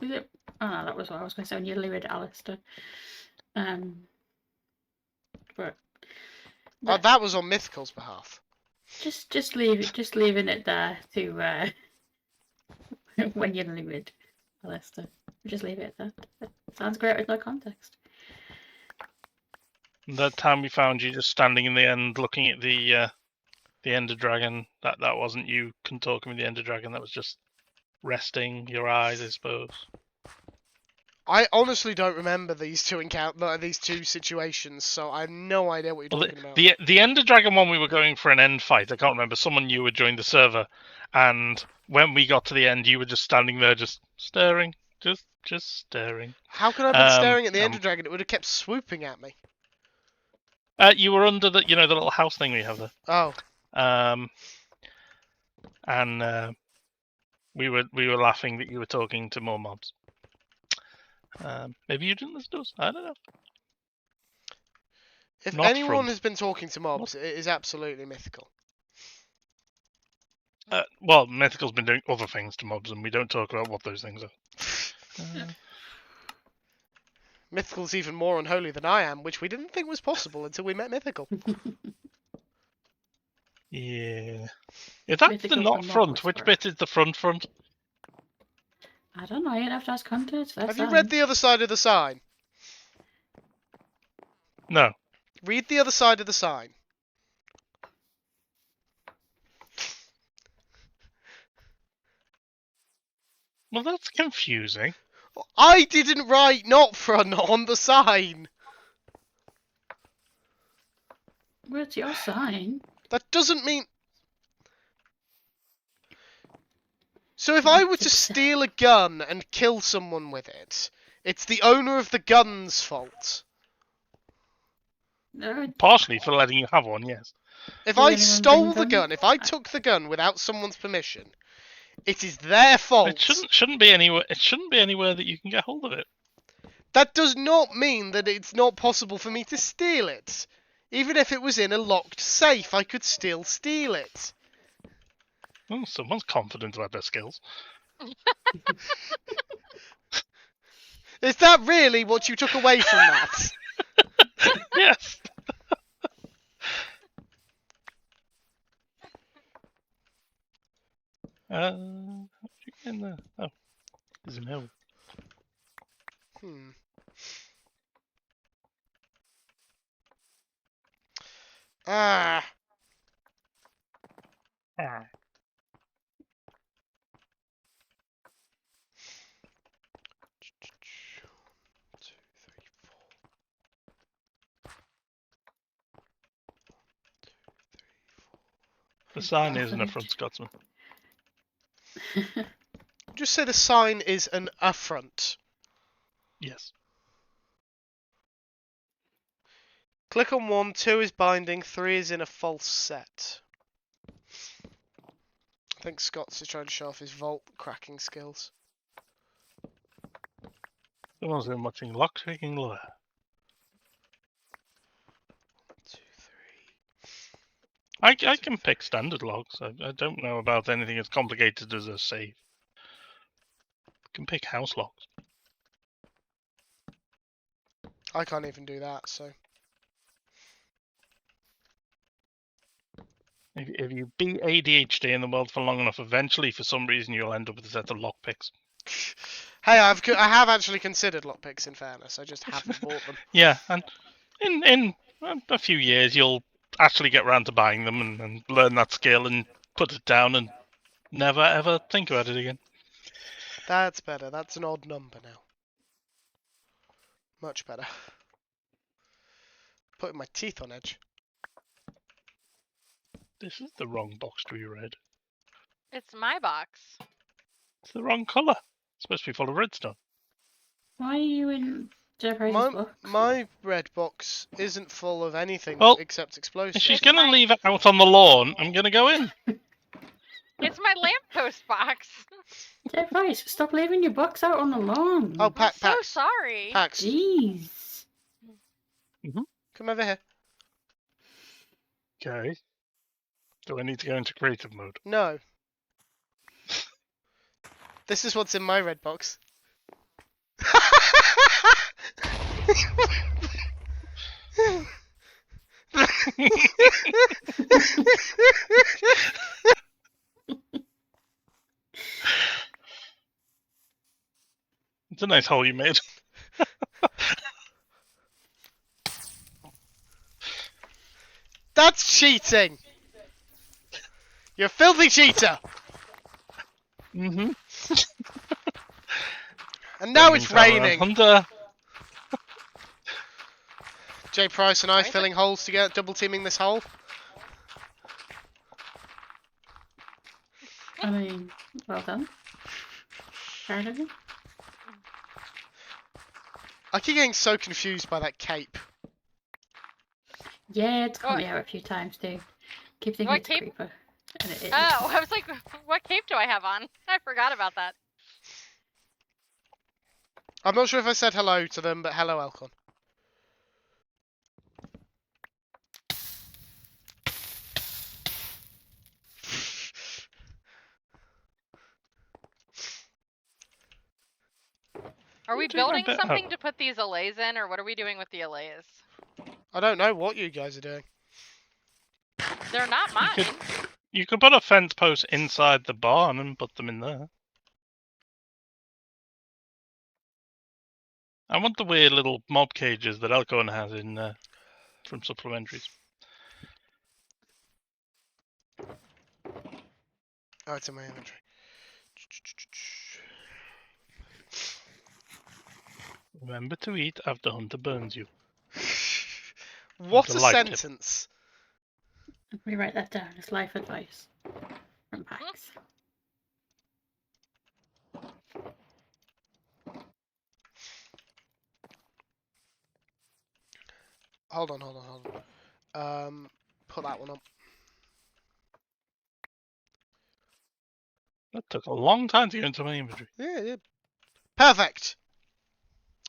Was it? Oh, no, that was what I was going to say when you lured Alistair. But That was on Mythical's behalf. just leaving it there to when you lured Alistair. Just leave it at that. Sounds great with no context. That time we found you just standing in the end, looking at the Ender Dragon. That wasn't you talking with the Ender Dragon. That was just resting your eyes, I suppose. I honestly don't remember these two situations, so I have no idea what you're Well, talking about. the Ender Dragon one, we were going for an end fight. I can't remember. Someone new had joined the server, and when we got to the end, you were just standing there, just staring, just staring. How could I have been staring at the Ender Dragon? It would have kept swooping at me. You were under the the little house thing we have there. Oh. And we were laughing that you were talking to more mobs. Maybe you didn't listen to us. I don't know. If Not anyone front. has been talking to mobs, it is absolutely Mythical. Well, Mythical's been doing other things to mobs, and we don't talk about what those things are. Mythical's even more unholy than I am, which we didn't think was possible until we met Mythical. Yeah. If that's Mythical the not from front, Northwest which Front. bit is the front? I don't know. You'd have to ask context. Have you read the other side of the sign? No. Read the other side of the sign. Well, that's confusing. I didn't write not front on the sign. Well, it's your sign. That doesn't mean... So if I were to What's it say? steal a gun and kill someone with it, it's the owner of the gun's fault. No, Partially for letting you have one, yes. If Does I anyone stole bring the guns? gun, if I took the gun without someone's permission, it is their fault. It shouldn't be anywhere. It shouldn't be anywhere that you can get hold of it. That does not mean that it's not possible for me to steal it. Even if it was in a locked safe, I could still steal it. Well, someone's confident about their skills. Is that really what you took away from that? Yes. How'd you get in there? Oh, there's an L. Ah. Ah. The sign is an affront Scotsman. Just say the sign is an affront. Yes. Click on 1, 2 is binding, 3 is in a false set. I think Scott's is trying to show off his vault cracking skills. Someone's been watching Lockpicking Lawyer. 2, 3. I can pick standard logs. I don't know about anything as complicated as a save. I can pick house logs. I can't even do that, so. If you be ADHD in the world for long enough, eventually, for some reason, you'll end up with a set of lockpicks. Hey, I have actually considered lockpicks, in fairness. I just haven't bought them. Yeah, and in a few years, you'll actually get round to buying them and learn that skill and put it down and never ever think about it again. That's better. That's an odd number now. Much better. Putting my teeth on edge. This is the wrong box to be read. It's my box. It's the wrong colour. It's supposed to be full of redstone. Why are you in JPrice's box? My red box isn't full of anything Well, except explosives. If she's It's going to my- leave it out on the lawn, I'm going to go in. It's my lamppost box. JPrice, stop leaving your box out on the lawn. Oh, I'm Pax. so sorry. Pax, Jeez. come over here. Okay. Do I need to go into creative mode? No. This is what's in my red box. It's a nice hole you made. That's cheating! You're a filthy cheater! Mm-hmm. And now it's raining! Hunter. JPrice and I Why is it- filling holes together, double teaming this hole. I mean, well done. Proud of you. I keep getting so confused by that cape. Yeah, it's caught me Oh. out a few times too. Keep thinking What it's cape? a creeper. And it is. Oh, I was like, what cape do I have on? I forgot about that. I'm not sure if I said hello to them, but hello, Elcon. Are we do my building bit- something to put these allays in, or what are we doing with the allays? I don't know what you guys are doing. They're not mine. You could put a fence post inside the barn and put them in there. I want the weird little mob cages that Elcon has in from supplementaries. Oh, it's in my inventory. Remember to eat after Hunter burns you. What a Delight tip. sentence! Let me write that down as life advice from Pax. Hold on. Put that one up. That took a long time to get into my inventory. Yeah. Perfect!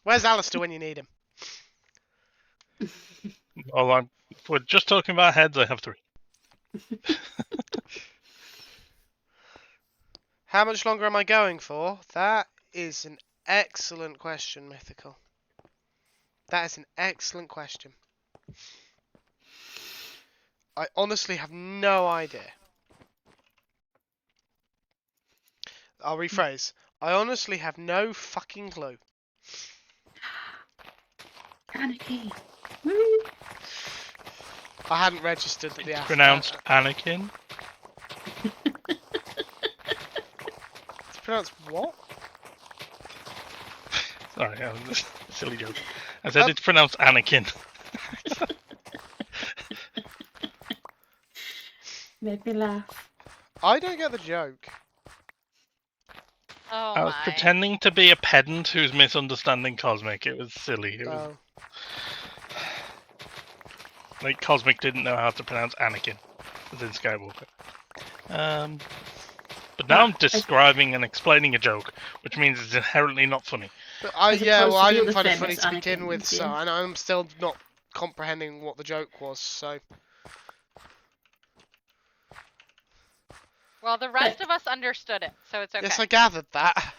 Where's Alistair when you need him? Well, if we're just talking about heads, I have 3. How much longer am I going for? That is an excellent question, Mythical. That is an excellent question. I honestly have no idea. I'll rephrase. I honestly have no fucking clue. Anarchy. Woo! I hadn't registered that the It's pronounced Anakin. It's pronounced what? Sorry, that was a silly joke. I said it's pronounced Anakin. Made me laugh. I don't get the joke. Oh I was my. pretending to be a pedant who's misunderstanding Cosmic. It was silly. It was like Cosmic didn't know how to pronounce Anakin, as in Skywalker. But now I'm describing and explaining a joke, which means it's inherently not funny. But As I opposed to I the didn't other find it funny famous to begin Anakin, with, so yeah. and I'm still not comprehending what the joke was. So Well, the rest of us understood it, so it's okay. yes, I gathered that.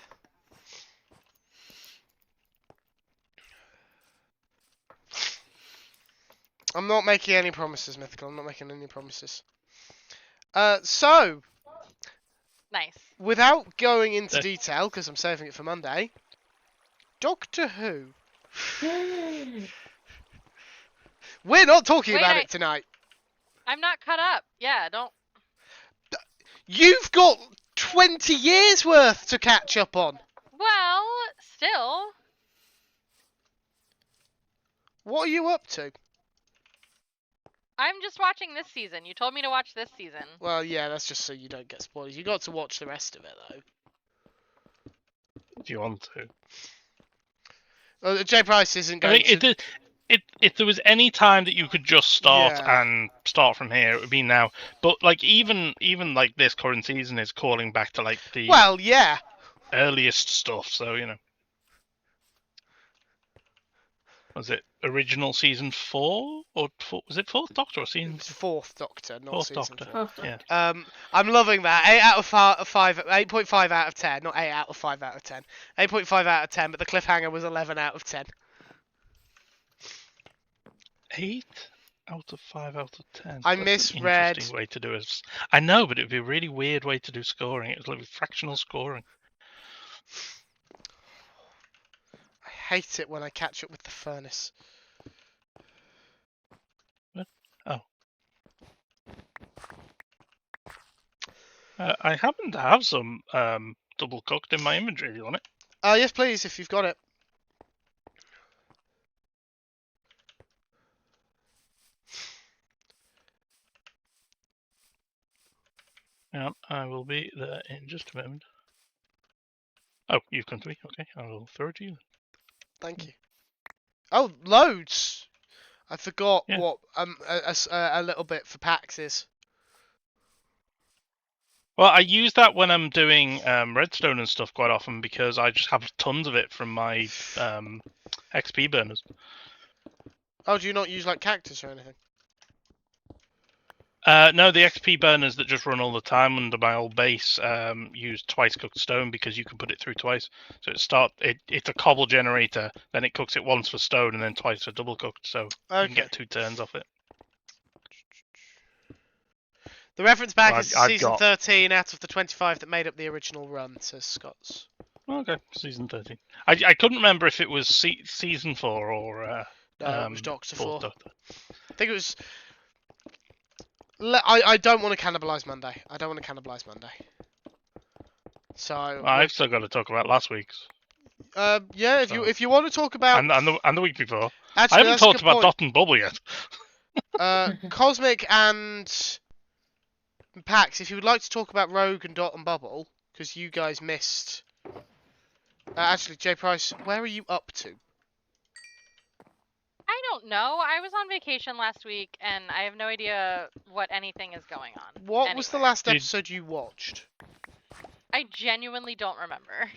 I'm not making any promises, Mythical. I'm not making any promises. So Nice. without going into That- detail, because I'm saving it for Monday, Doctor Who. We're not talking Wait, about it tonight. I'm not cut up. Yeah, don't. You've got 20 years worth to catch up on. Well, still. What are you up to? I'm just watching this season. You told me to watch this season. Well, yeah, that's just so you don't get spoilers. You got to watch the rest of it, though. If you want to. Well, JPrice isn't I going think to... if there was any time that you could just start Yeah. and start from here, it would be now. But like even like this current season is calling back to like the Well, yeah. earliest stuff. So you know, was it original season 4 or was it 4th Doctor or It season was Fourth Doctor, not 4th season Doctor? 4. Fourth Yeah. Doctor. I'm loving that. 8 out of 5, 8.5 out of 10, not 8 out of 5 out of 10. 8.5 out of 10, but the cliffhanger was 11 out of 10. 8 out of 5 out of 10. I That's an misread. interesting way to do it. I know, but it'd be a really weird way to do scoring. It's like fractional scoring. I hate it when I catch up with the furnace. Oh. I happen to have some double cooked in my inventory. Do you want it? Yes, please, if you've got it. Yeah, I will be there in just a moment. Oh, you've come to me. Okay, I will throw it to you. Thank you. Oh, loads! I forgot Yeah. what a little bit for PAX is. Well, I use that when I'm doing redstone and stuff quite often because I just have tons of it from my XP burners. Oh, do you not use like cactus or anything? No, the XP burners that just run all the time under my old base use twice cooked stone because you can put it through twice. So it's a cobble generator, then it cooks it once for stone and then twice for double cooked. So you can get 2 turns off it. The reference back Well, is I've season got- 13 out of the 25 that made up the original run, says Scott's. Okay, season 13. I couldn't remember if it was season 4 or No, it was Doctor 4. Doctor. I think it was. I don't want to cannibalize Monday. So I've still got to talk about last week's yeah, if you want to talk about and the week before. actually, I haven't that's a talked good about point. Dot and Bubble yet. Cosmic and Pax, if you would like to talk about Rogue and Dot and Bubble, because you guys missed. Actually, JPrice, where are you up to? I don't know. I was on vacation last week, and I have no idea what anything is going on. What was the anywhere. last episode you watched? I genuinely don't remember.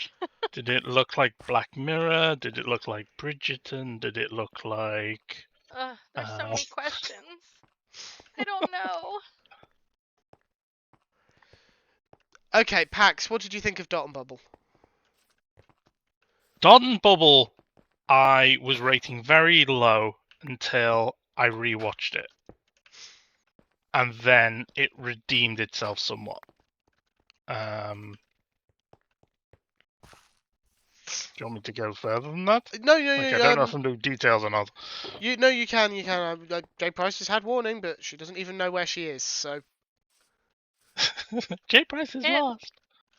Did it look like Black Mirror? Did it look like Bridgerton? Did it look like... Ugh, there's so many questions. I don't know. Okay, Pax, what did you think of Dot and Bubble? Dot and Bubble, I was rating very low until I rewatched it. And then it redeemed itself somewhat. Do you want me to go further than that? No, I don't know if I'm doing details or not. You can. JPrice has had warning, but she doesn't even know where she is, so... JPrice is lost.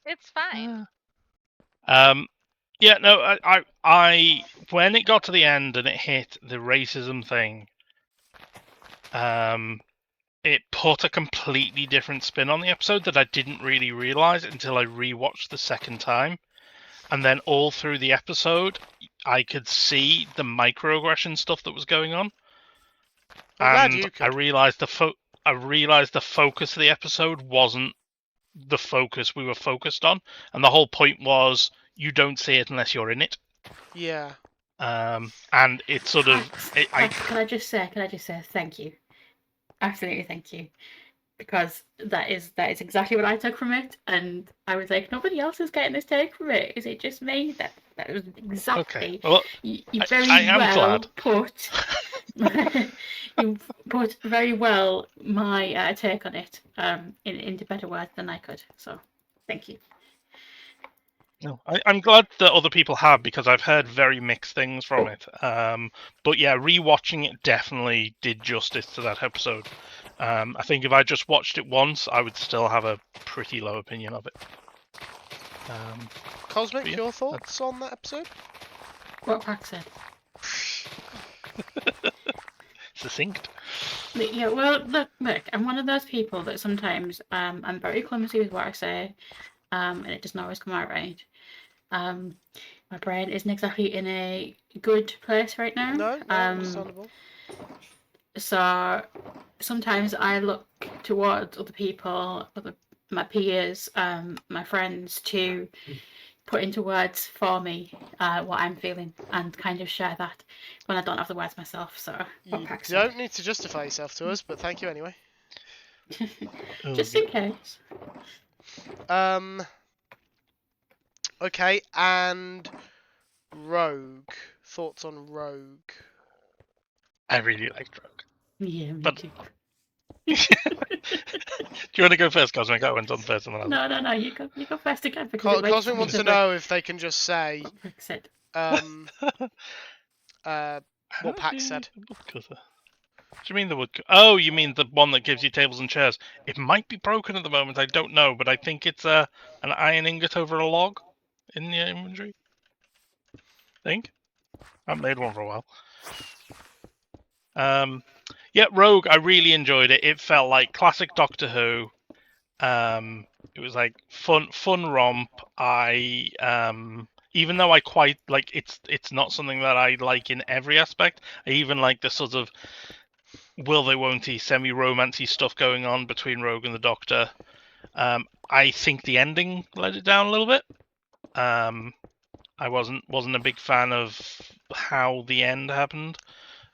It's fine. Yeah, no, I when it got to the end and it hit the racism thing, it put a completely different spin on the episode that I didn't really realize until I rewatched the second time. And then all through the episode, I could see the microaggression stuff that was going on. I'm glad you could. I realized the focus of the episode wasn't the focus we were focused on, and the whole point was you don't see it unless you're in it. Yeah. And it's sort of. Can I just say thank you, absolutely thank you, because that is exactly what I took from it, and I was like, nobody else is getting this take from it. Is it just me? That was exactly. Okay. Well, you I am glad. put. You put very well my take on it into better words than I could. So, thank you. No, I'm glad that other people have, because I've heard very mixed things from it. But yeah, rewatching it definitely did justice to that episode. I think if I just watched it once, I would still have a pretty low opinion of it. Cosmic, yeah, your thoughts on that episode? What Pax said. Succinct. Yeah, well, look, I'm one of those people that sometimes I'm very clumsy with what I say, and it doesn't always come out right. My brain isn't exactly in a good place right now. No, understandable. So sometimes I look towards other people, my peers, my friends, to put into words for me what I'm feeling and kind of share that when I don't have the words myself. So what You Pax don't need to justify yourself to us, but thank you anyway. said. Oh, Just in case. Okay, and Rogue. Thoughts on Rogue? I really liked Rogue. Yeah, me But- too. Do you want to go first, Cosmic? I went on first and then No, you go first again because it waits Cosmic for me wants to to know if they can just say what Pax said. what Pax said. The woodcutter. What do you mean the woodcutter? Oh, you mean the one that gives you tables and chairs? It might be broken at the moment. I don't know, but I think it's an iron ingot over a log in the inventory. Think. I haven't made one for a while. Yeah, Rogue. I really enjoyed it. It felt like classic Doctor Who. It was like fun romp. Even though I quite like it's not something that I like in every aspect. I even like the sort of will they won't he semi-romancy stuff going on between Rogue and the Doctor. I think the ending let it down a little bit. I wasn't a big fan of how the end happened.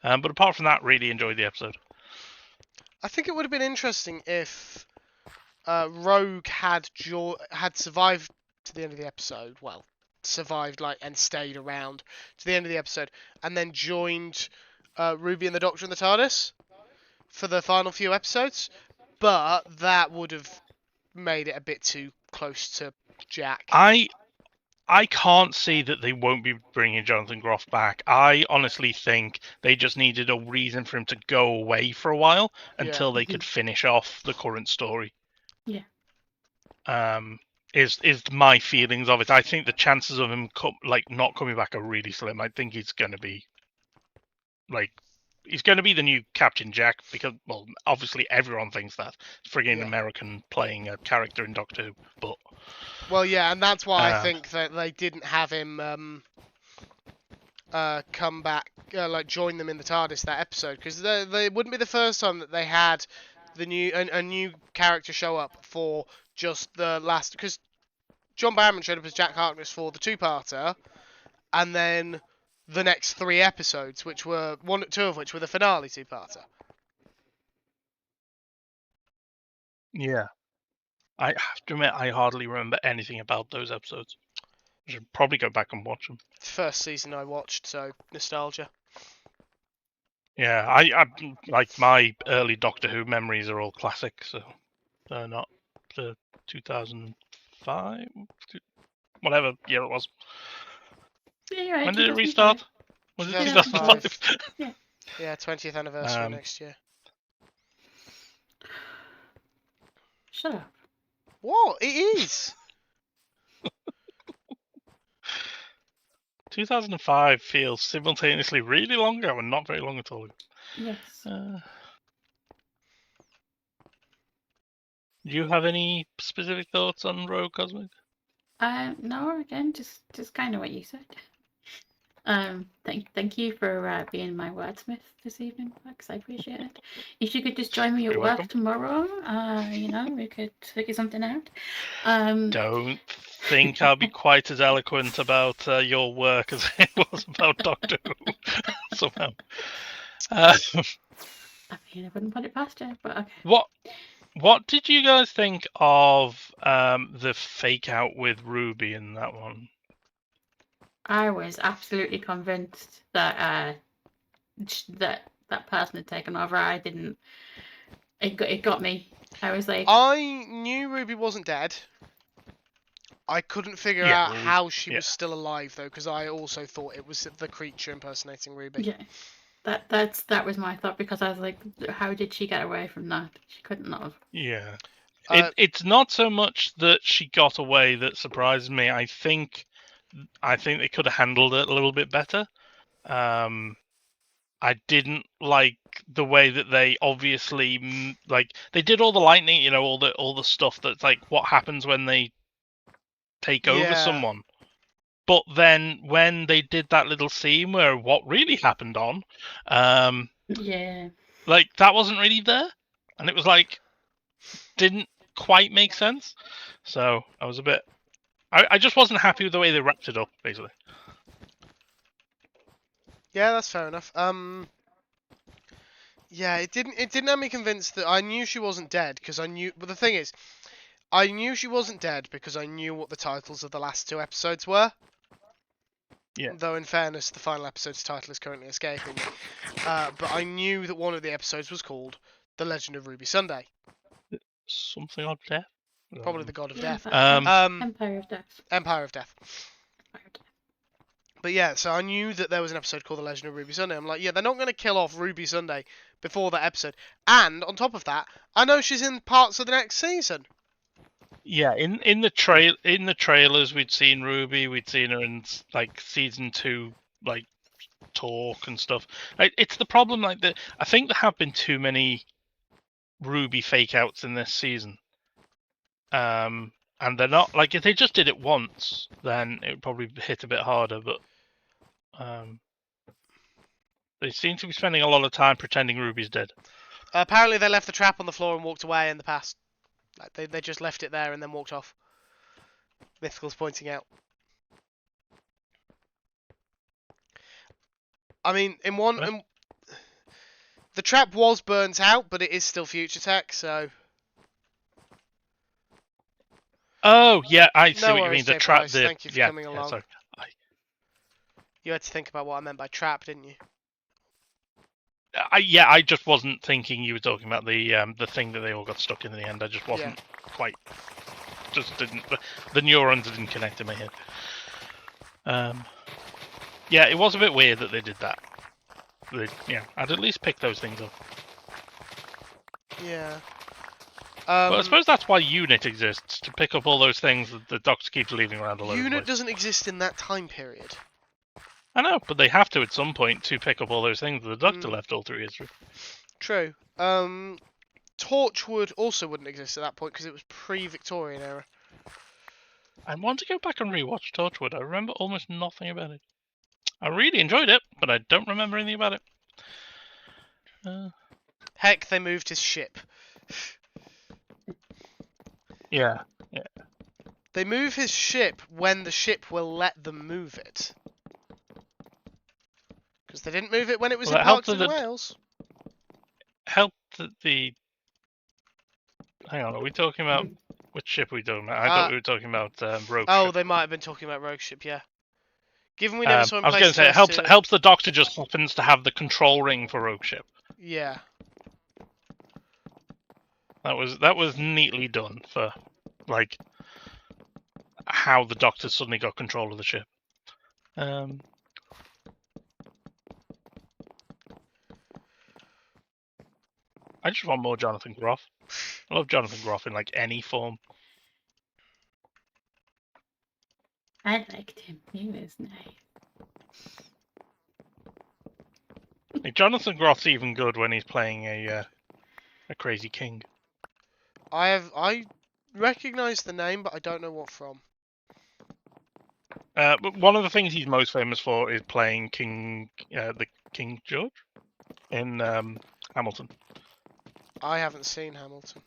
But apart from that, really enjoyed the episode. I think it would have been interesting if Rogue had survived to the end of the episode. Well, survived and stayed around to the end of the episode, and then joined Ruby and the Doctor in the TARDIS for the final few episodes. But that would have made it a bit too close to Jack. I can't see that they won't be bringing Jonathan Groff back. I honestly think they just needed a reason for him to go away for a while until they could finish off the current story. Yeah. Is my feelings of it. I think the chances of him not coming back are really slim. I think he's going to be the new Captain Jack because, well, obviously everyone thinks that. Friggin' American playing a character in Doctor Who, but... Well, yeah, and that's why I think that they didn't have him come back, join them in the TARDIS that episode, because they wouldn't be the first time that they had a new character show up for just the last, because John Barrowman showed up as Jack Harkness for the two-parter, and then the next 3 episodes, which were two of which were the finale two-parter. Yeah. I have to admit, I hardly remember anything about those episodes. I should probably go back and watch them. First season I watched, so nostalgia. Yeah, I like my early Doctor Who memories are all classic, so they're not the 2005, whatever year it was. Yeah, you're right, When did it 2005. restart? Was it 2005? Yeah, 20th anniversary next year. Shut up. What? It is! 2005 feels simultaneously really long ago and not very long at all. Yes. Do you have any specific thoughts on Rogue Cosmic? No, again, just kind of what you said. Thank you for being my wordsmith this evening, Max. I appreciate it. If you could just join me at You're work welcome. tomorrow, we could figure something out. Don't think I'll be quite as eloquent about your work as it was about Doctor Who somehow. I mean, I wouldn't put it past you, but okay. What did you guys think of the fake out with Ruby in that one? I was absolutely convinced that that person had taken over. I didn't. It got me. I was like, I knew Ruby wasn't dead. I couldn't figure out how she was still alive though, because I also thought it was the creature impersonating Ruby. Yeah, that was my thought, because I was like, how did she get away from that? She couldn't have. Yeah. It's not so much that she got away that surprised me. I think they could have handled it a little bit better. I didn't like the way that they obviously they did all the lightning, all the stuff that's like what happens when they take over someone. But then when they did that little scene where what really happened on, that wasn't really there, and it was didn't quite make sense. So I was a bit I just wasn't happy with the way they wrapped it up, basically. Yeah, that's fair enough. Yeah, it didn't have me convinced that I knew she wasn't dead because I knew. But the thing is, I knew she wasn't dead because I knew what the titles of the last 2 episodes were. Yeah. Though in fairness, the final episode's title is currently escaping me. But I knew that one of the episodes was called The Legend of Ruby Sunday. Something of death. Probably the God of Yeah, Death. that's Empire of Death. Empire of Death. Empire of Death. But yeah, so I knew that there was an episode called The Legend of Ruby Sunday. I'm like, yeah, they're not going to kill off Ruby Sunday before that episode. And on top of that, I know she's in parts of the next season. Yeah, in the trailers we'd seen Ruby, we'd seen her in like season 2, like talk and stuff. Like, it's the problem. Like I think there have been too many Ruby fake outs in this season. And they're not like if they just did it once, then it would probably hit a bit harder. But they seem to be spending a lot of time pretending Ruby's dead. Apparently, they left the trap on the floor and walked away in the past. Like, they just left it there and then walked off. Mythical's pointing out. I mean, the trap was burnt out, but it is still future tech, so. Oh yeah, I see No what you worries, mean. The trap. JPrice, thank you for coming along. Sorry. You had to think about what I meant by trap, didn't you? I just wasn't thinking you were talking about the thing that they all got stuck in the end. I just wasn't quite. Just didn't. The neurons didn't connect in my head. Yeah, it was a bit weird that they did that. I'd at least pick those things up. Yeah. Well, I suppose that's why Unit exists, to pick up all those things that the Doctor keeps leaving around all over the Unit place. doesn't exist in that time period. I know, but they have to at some point to pick up all those things that the Doctor left all through history. True. Torchwood also wouldn't exist at that point because it was pre-Victorian era. I want to go back and rewatch Torchwood. I remember almost nothing about it. I really enjoyed it, but I don't remember anything about it. Heck, they moved his ship. Yeah. They move his ship when the ship will let them move it. Because they didn't move it when it was in Parks in Wales. Help the... Hang on, are we talking about... Which ship are we talking about? I thought we were talking about Rogue Oh, Ship. they might have been talking about Rogue Ship, yeah. Given we never saw him I was going to say, it helps the Doctor just happens to have the control ring for Rogue Ship. Yeah. That was neatly done for, like, how the Doctor suddenly got control of the ship. I just want more Jonathan Groff. I love Jonathan Groff in, like, any form. I liked him. He was nice. Like, Jonathan Groff's even good when he's playing a crazy king. I recognise the name, but I don't know what from. But one of the things he's most famous for is playing the King George in Hamilton. I haven't seen Hamilton.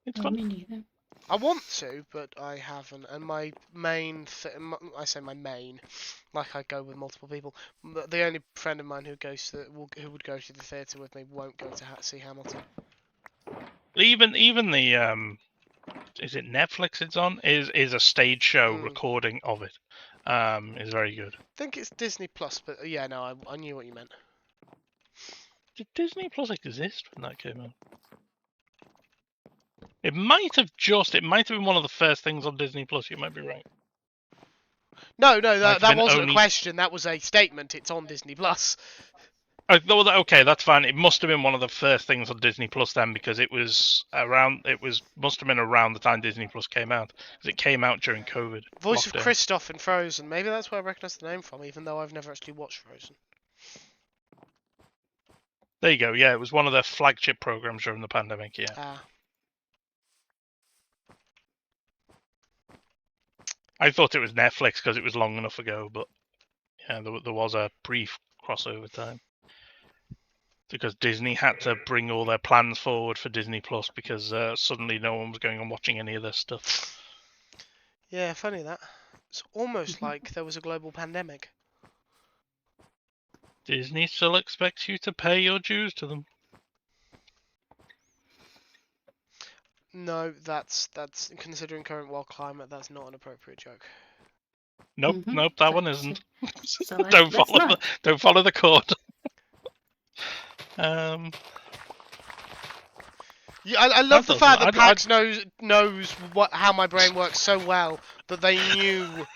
It's fun. Me neither. I want to, but I haven't. And my main, I say my main, like I go with multiple people. The only friend of mine who goes who would go to the theatre with me won't go to see Hamilton. Even the is it Netflix it's on is a stage show recording of it. Is very good. I think it's Disney Plus, but yeah, no, I knew what you meant. Did Disney Plus exist when that came out? It might have been one of the first things on Disney Plus. You might be right. No, that wasn't a question. That was a statement. It's on Disney Plus. Okay, that's fine. It must have been one of the first things on Disney Plus then, because it must have been around the time Disney Plus came out, because it came out during COVID. Voice lockdown. of Kristoff in Frozen. Maybe that's where I recognise the name from, even though I've never actually watched Frozen. There you go. Yeah, it was one of their flagship programs during the pandemic. Yeah. Ah. I thought it was Netflix because it was long enough ago, but yeah, there was a brief crossover time. Because Disney had to bring all their plans forward for Disney Plus because suddenly no one was going and watching any of this stuff. Yeah, funny that. It's almost like there was a global pandemic. Disney still expects you to pay your dues to them. No, that's considering current world climate, that's not an appropriate joke. Nope, Mhm. nope, that So- one isn't. So don't let's follow not. don't follow the cord. Yeah, I love the doesn't. fact that I- Pax knows how my brain works so well that they knew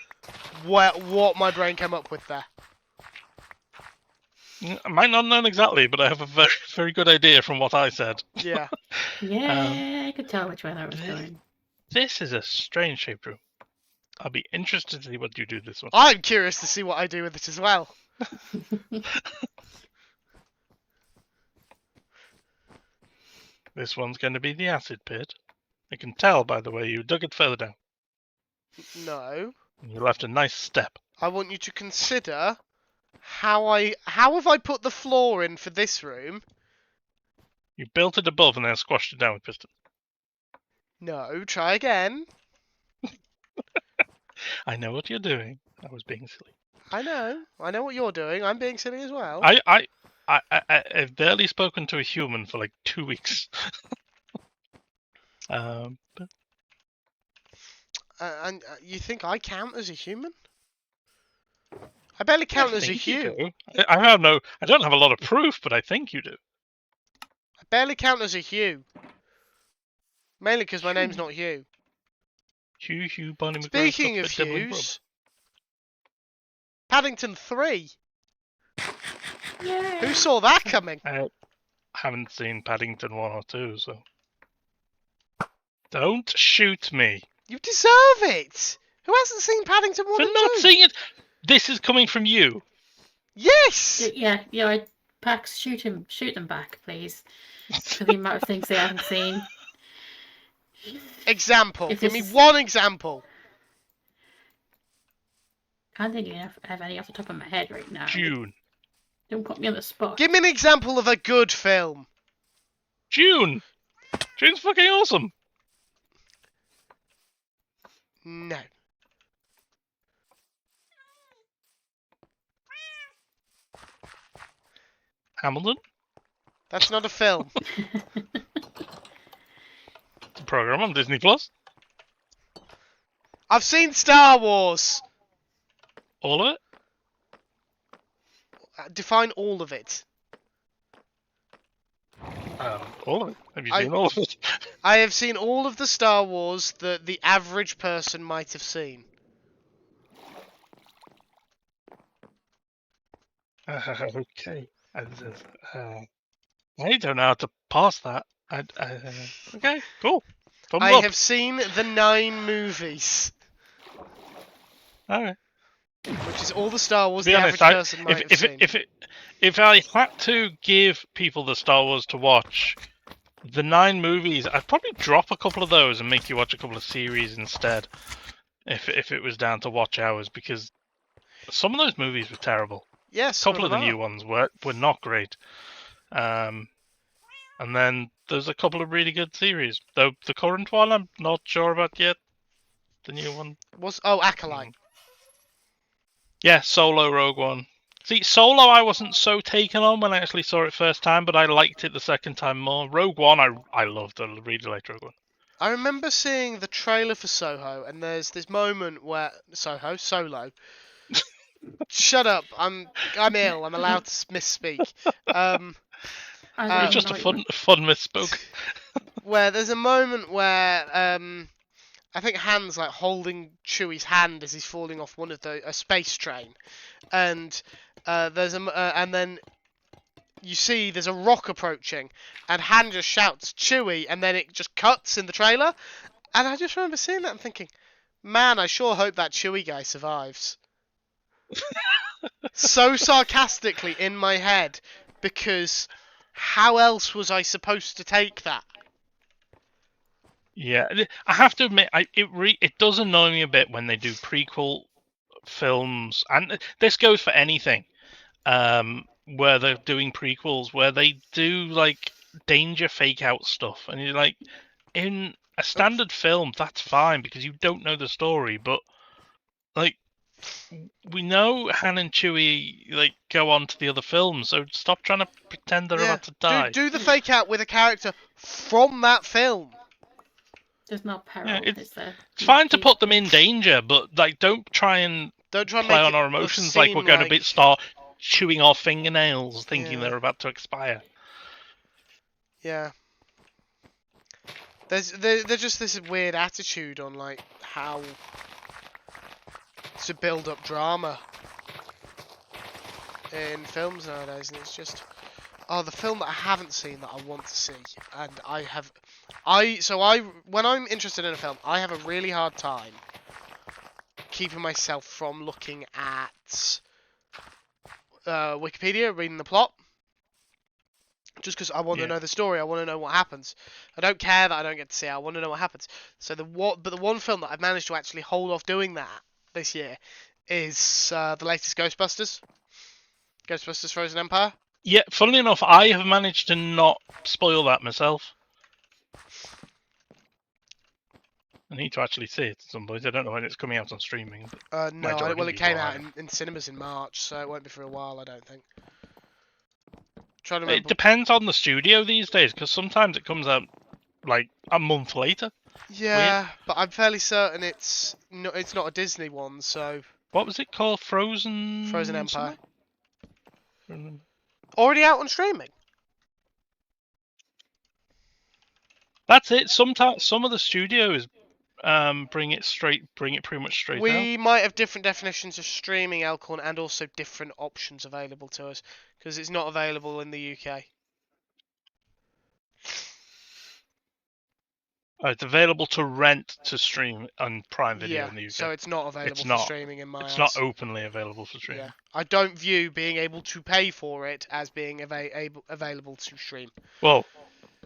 what my brain came up with there. I might not know exactly, but I have a very, very good idea from what I said. Yeah. Yeah, I could tell which way that was th- going. This is a strange shaped room. I'll be interested to see what you do this one. I'm curious to see what I do with it as well. This one's going to be the acid pit. I can tell by the way you dug it further down. No. And you left a nice step. I want you to consider how have I put the floor in for this room? You built it above and then squashed it down with piston. No, try again. I know what you're doing. I was being silly. I know what you're doing. I'm being silly as well. I've barely spoken to a human for like 2 weeks. But And you think I count as a human? I barely count I as a think you Hugh. do. I don't have a lot of proof, but I think you do. I barely count as a Hugh. Mainly because my name's not Hugh. Hugh, Bonnie McGraw. Speaking of Hughes, Paddington 3. Yeah. Who saw that coming? I haven't seen Paddington 1 or 2, so... Don't shoot me. You deserve it. Who hasn't seen Paddington 1 For and not 2? seeing it! This is coming from you. Yes. Yeah. Pax, shoot them back, please. For the amount of things they haven't seen. Example. If Give me this is- one example. Can't think of any off the top of my head right now. June. Don't put me on the spot. Give me an example of a good film. June's fucking awesome. No. Hamilton? That's not a film. It's a program on Disney Plus. I've seen Star Wars. All of it? Define all of it. All of it. Have you I- seen all of it? I have seen all of the Star Wars that the average person might have seen. Okay. I don't know how to pass that. Okay, cool. Thumbs I up. have seen the 9 movies, Alright. which is all the Star Wars To be the honest, average person might have seen. if I had to give people the Star Wars to watch, the 9 movies, I'd probably drop a couple of those and make you watch a couple of series instead. If it was down to watch hours, because some of those movies were terrible. Yes, A couple of the new ones were not great. And then there's a couple of really good series. Though the current one I'm not sure about yet. The new one. Acolyte. Yeah, Solo, Rogue One. See, Solo I wasn't so taken on when I actually saw it first time, but I liked it the second time more. Rogue One I loved. I really liked Rogue One. I remember seeing the trailer for Soho, and there's this moment where Solo. Shut up! I'm ill. I'm allowed to misspeak. It's just a fun misspoke. Where there's a moment where I think Han's like holding Chewie's hand as he's falling off a space train, and and then you see there's a rock approaching, and Han just shouts Chewie, and then it just cuts in the trailer, and I just remember seeing that and thinking, man, I sure hope that Chewie guy survives. So sarcastically in my head, because how else was I supposed to take that? Yeah, I have to admit, it does annoy me a bit when they do prequel films, and this goes for anything, where they're doing prequels, where they do like danger fake out stuff, and you're like, in A standard film, that's fine because you don't know the story, but like we know Han and Chewie like go on to the other films, so stop trying to pretend they're Yeah. about to die. Do the fake out with a character from that film. There's no Yeah, peril, is there? it's fine to Keep- put them in danger, but like don't try and Don't try and play make on it our emotions like we're going to start chewing our fingernails thinking Yeah. they're about to expire. Yeah. There's just this weird attitude on like how to build up drama in films nowadays, and it's just the film that I haven't seen that I want to see, and when I'm interested in a film, I have a really hard time keeping myself from looking at Wikipedia, reading the plot. Just because I want to know the story, I want to know what happens. I don't care that I don't get to see it. I want to know what happens. So the one film that I've managed to actually hold off doing that this year is the latest Ghostbusters. Ghostbusters: Frozen Empire. Yeah, funnily enough, I have managed to not spoil that myself. I need to actually see it at some point. I don't know when it's coming out on streaming. But No, well, it came out in cinemas in March, so it won't be for a while, I don't think. Trying to remember. It depends on the studio these days, because sometimes it comes out like a month later. Yeah, but I'm fairly certain it's not a Disney one, so. What was it called? Frozen Empire. Something? Already out on streaming. That's it. Sometimes some of the studios bring it pretty much straight out. We might have different definitions of streaming, Elkhorn, and also different options available to us, because it's not available in the UK. It's available to rent to stream on Prime Video in the UK. So it's not available for streaming in my eyes. It's not openly available for streaming. Yeah, I don't view being able to pay for it as being available to stream. Well,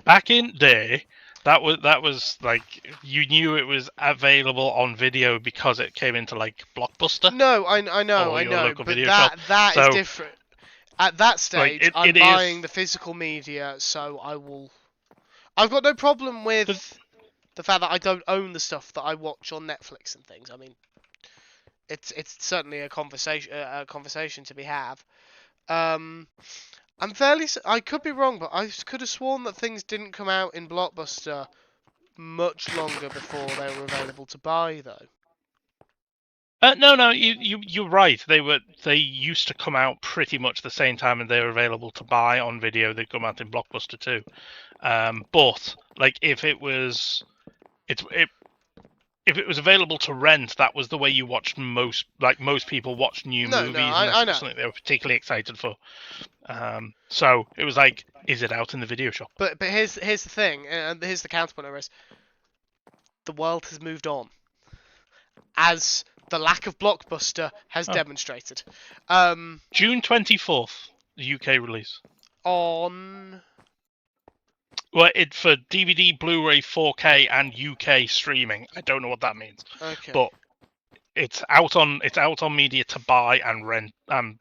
back in day, that was like you knew it was available on video because it came into like Blockbuster. No, I know, but that is different. At that stage, I'm buying the physical media, so I've got no problem with the fact that I don't own the stuff that I watch on Netflix and things. I mean, it's certainly a conversation to be had. I could be wrong, but I could have sworn that things didn't come out in Blockbuster much longer before they were available to buy, though. No, you're right. They used to come out pretty much the same time, and they were available to buy on video. They come out in Blockbuster too. But like if it was available to rent, that was the way you watched most people watched new movies, and that's something they were particularly excited for. So it was like, is it out in the video shop? But here's the thing, and here's the counterpoint of this. The world has moved on, as the lack of Blockbuster has demonstrated. June 24th, the UK release. On. Well, for DVD, Blu-ray, 4K, and UK streaming. I don't know what that means. Okay. But it's out on media to buy and rent and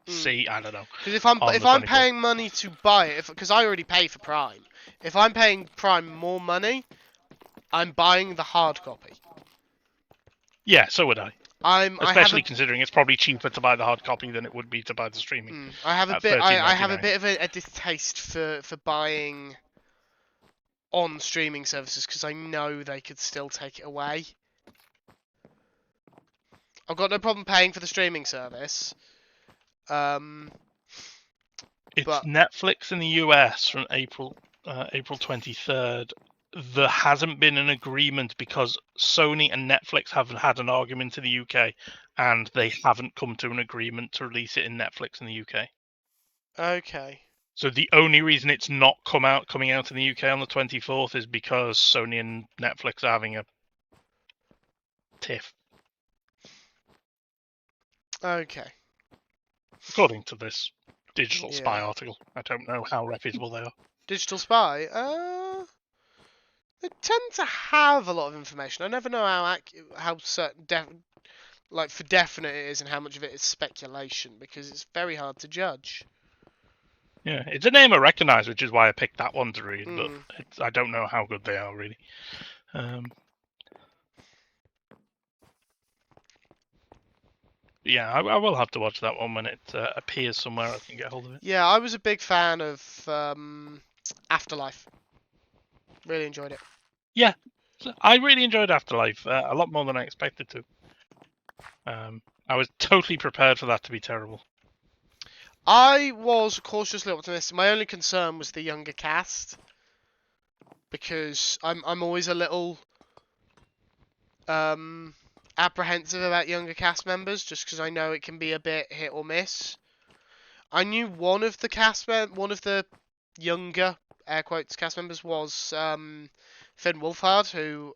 see. I don't know. Because if I'm paying money to buy it, because I already pay for Prime, if I'm paying Prime more money, I'm buying the hard copy. Yeah, so would I. Especially considering it's probably cheaper to buy the hard copy than it would be to buy the streaming. I have a bit of a distaste for buying on streaming services because I know they could still take it away. I've got no problem paying for the streaming service. It's Netflix in the US from April 23rd. There hasn't been an agreement because Sony and Netflix haven't had an argument in the UK, and they haven't come to an agreement to release it in Netflix in the UK. Okay. So the only reason it's not coming out in the UK on the 24th is because Sony and Netflix are having a tiff. Okay. According to this Digital Spy article. I don't know how reputable they are. Digital Spy? They tend to have a lot of information. I never know how certain for definite it is and how much of it is speculation because it's very hard to judge. Yeah, it's a name I recognise, which is why I picked that one to read. But Mm. I don't know how good they are really. Yeah, I will have to watch that one when it appears somewhere I can get hold of it. Yeah, I was a big fan of Afterlife. Really enjoyed it. Yeah, so I really enjoyed Afterlife a lot more than I expected to. I was totally prepared for that to be terrible. I was cautiously optimistic. My only concern was the younger cast, because I'm always a little apprehensive about younger cast members, just because I know it can be a bit hit or miss. I knew one of the younger air quotes cast members was Finn Wolfhard, who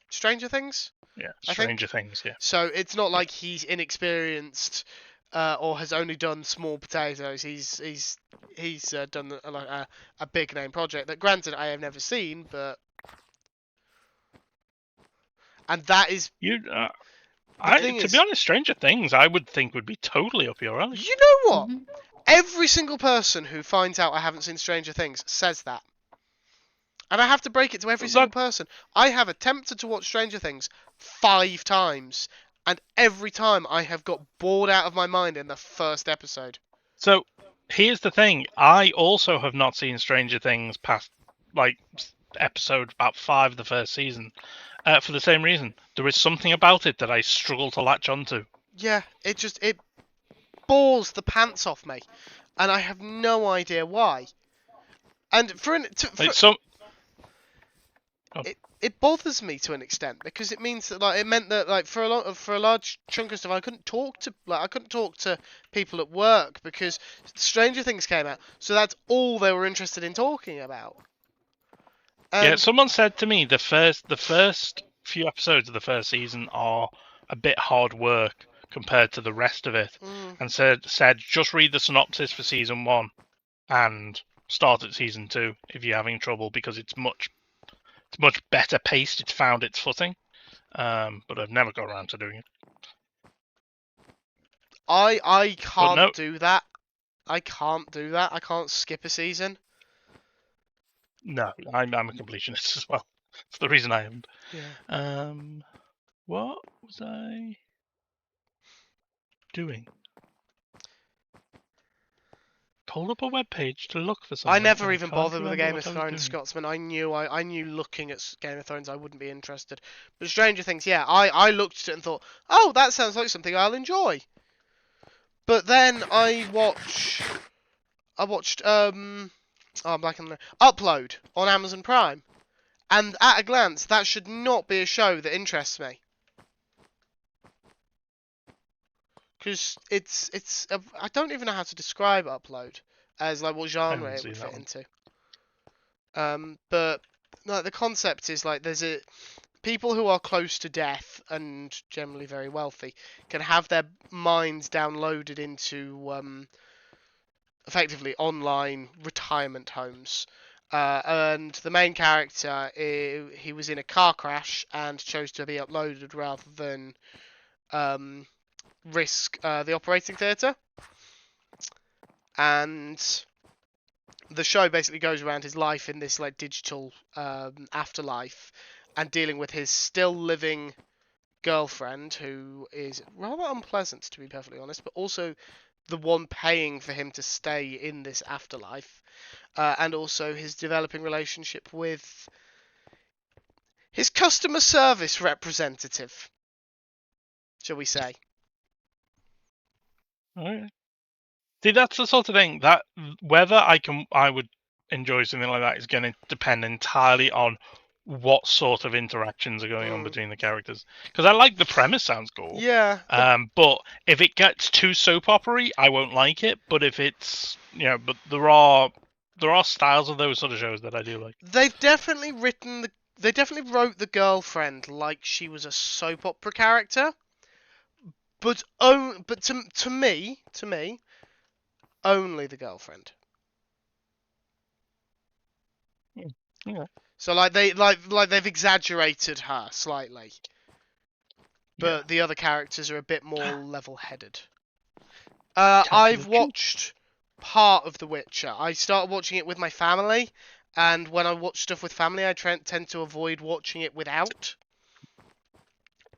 Stranger Things, Yeah, I think. Stranger Things. Yeah. So it's not like he's inexperienced or has only done small potatoes. He's done a big name project that, granted, I have never seen, but and that is You, the thing to be is, honest, Stranger Things I would think would be totally up your alley. you know what? Mhm. Every single person who finds out I haven't seen Stranger Things says that. And I have to break it to every single person. I have attempted to watch Stranger Things 5 times, and every time I have got bored out of my mind in the first episode. So here's the thing: I also have not seen Stranger Things past like episode about 5 of the first season, for the same reason. There is something about it that I struggle to latch onto. Yeah, it bores the pants off me, and I have no idea why. And it bothers me to an extent, because it means that it meant that for a large chunk of stuff I couldn't talk to people at work, because Stranger Things came out, so that's all they were interested in talking about. Yeah, someone said to me the first few episodes of the first season are a bit hard work compared to the rest of it, and said just read the synopsis for season 1 and start at season 2 if you're having trouble, because it's much better paced. It's found its footing, but I've never got around to doing it. I can't no. do that. I can't do that. I can't skip a season. No, I'm a completionist as well. That's the reason I haven't. Yeah. What was I doing? Pulled up a web page to look for something. I never and even can't bothered with the remember Game what of I was Thrones doing. Scotsman. I knew looking at Game of Thrones I wouldn't be interested. But Stranger Things, yeah, I looked at it and thought, oh, that sounds like something I'll enjoy. But then I watched I'm back in the Upload on Amazon Prime, and at a glance, that should not be a show that interests me. Because I don't even know how to describe Upload as like what I genre haven't it seen would that fit one. into. But like the concept is like people who are close to death and generally very wealthy can have their minds downloaded into effectively online retirement homes. And the main character, he was in a car crash and chose to be uploaded rather than risk the operating theatre. And the show basically goes around his life in this like digital afterlife, and dealing with his still living girlfriend, who is rather unpleasant, to be perfectly honest, but also the one paying for him to stay in this afterlife, and also his developing relationship with his customer service representative, shall we say. Alright. See, that's the sort of thing that whether I would enjoy something like that is going to depend entirely on what sort of interactions are going on between the characters. Because I like the premise, sounds cool. Yeah. But if it gets too soap opera-y, I won't like it. But if it's but there are styles of those sort of shows that I do like. They definitely wrote the girlfriend like she was a soap opera character, but to me, only the girlfriend. Yeah. So they've exaggerated her slightly, but the other characters are a bit more level-headed. I've watched part of The Witcher. I started watching it with my family, and when I watch stuff with family, I tend to avoid watching it without.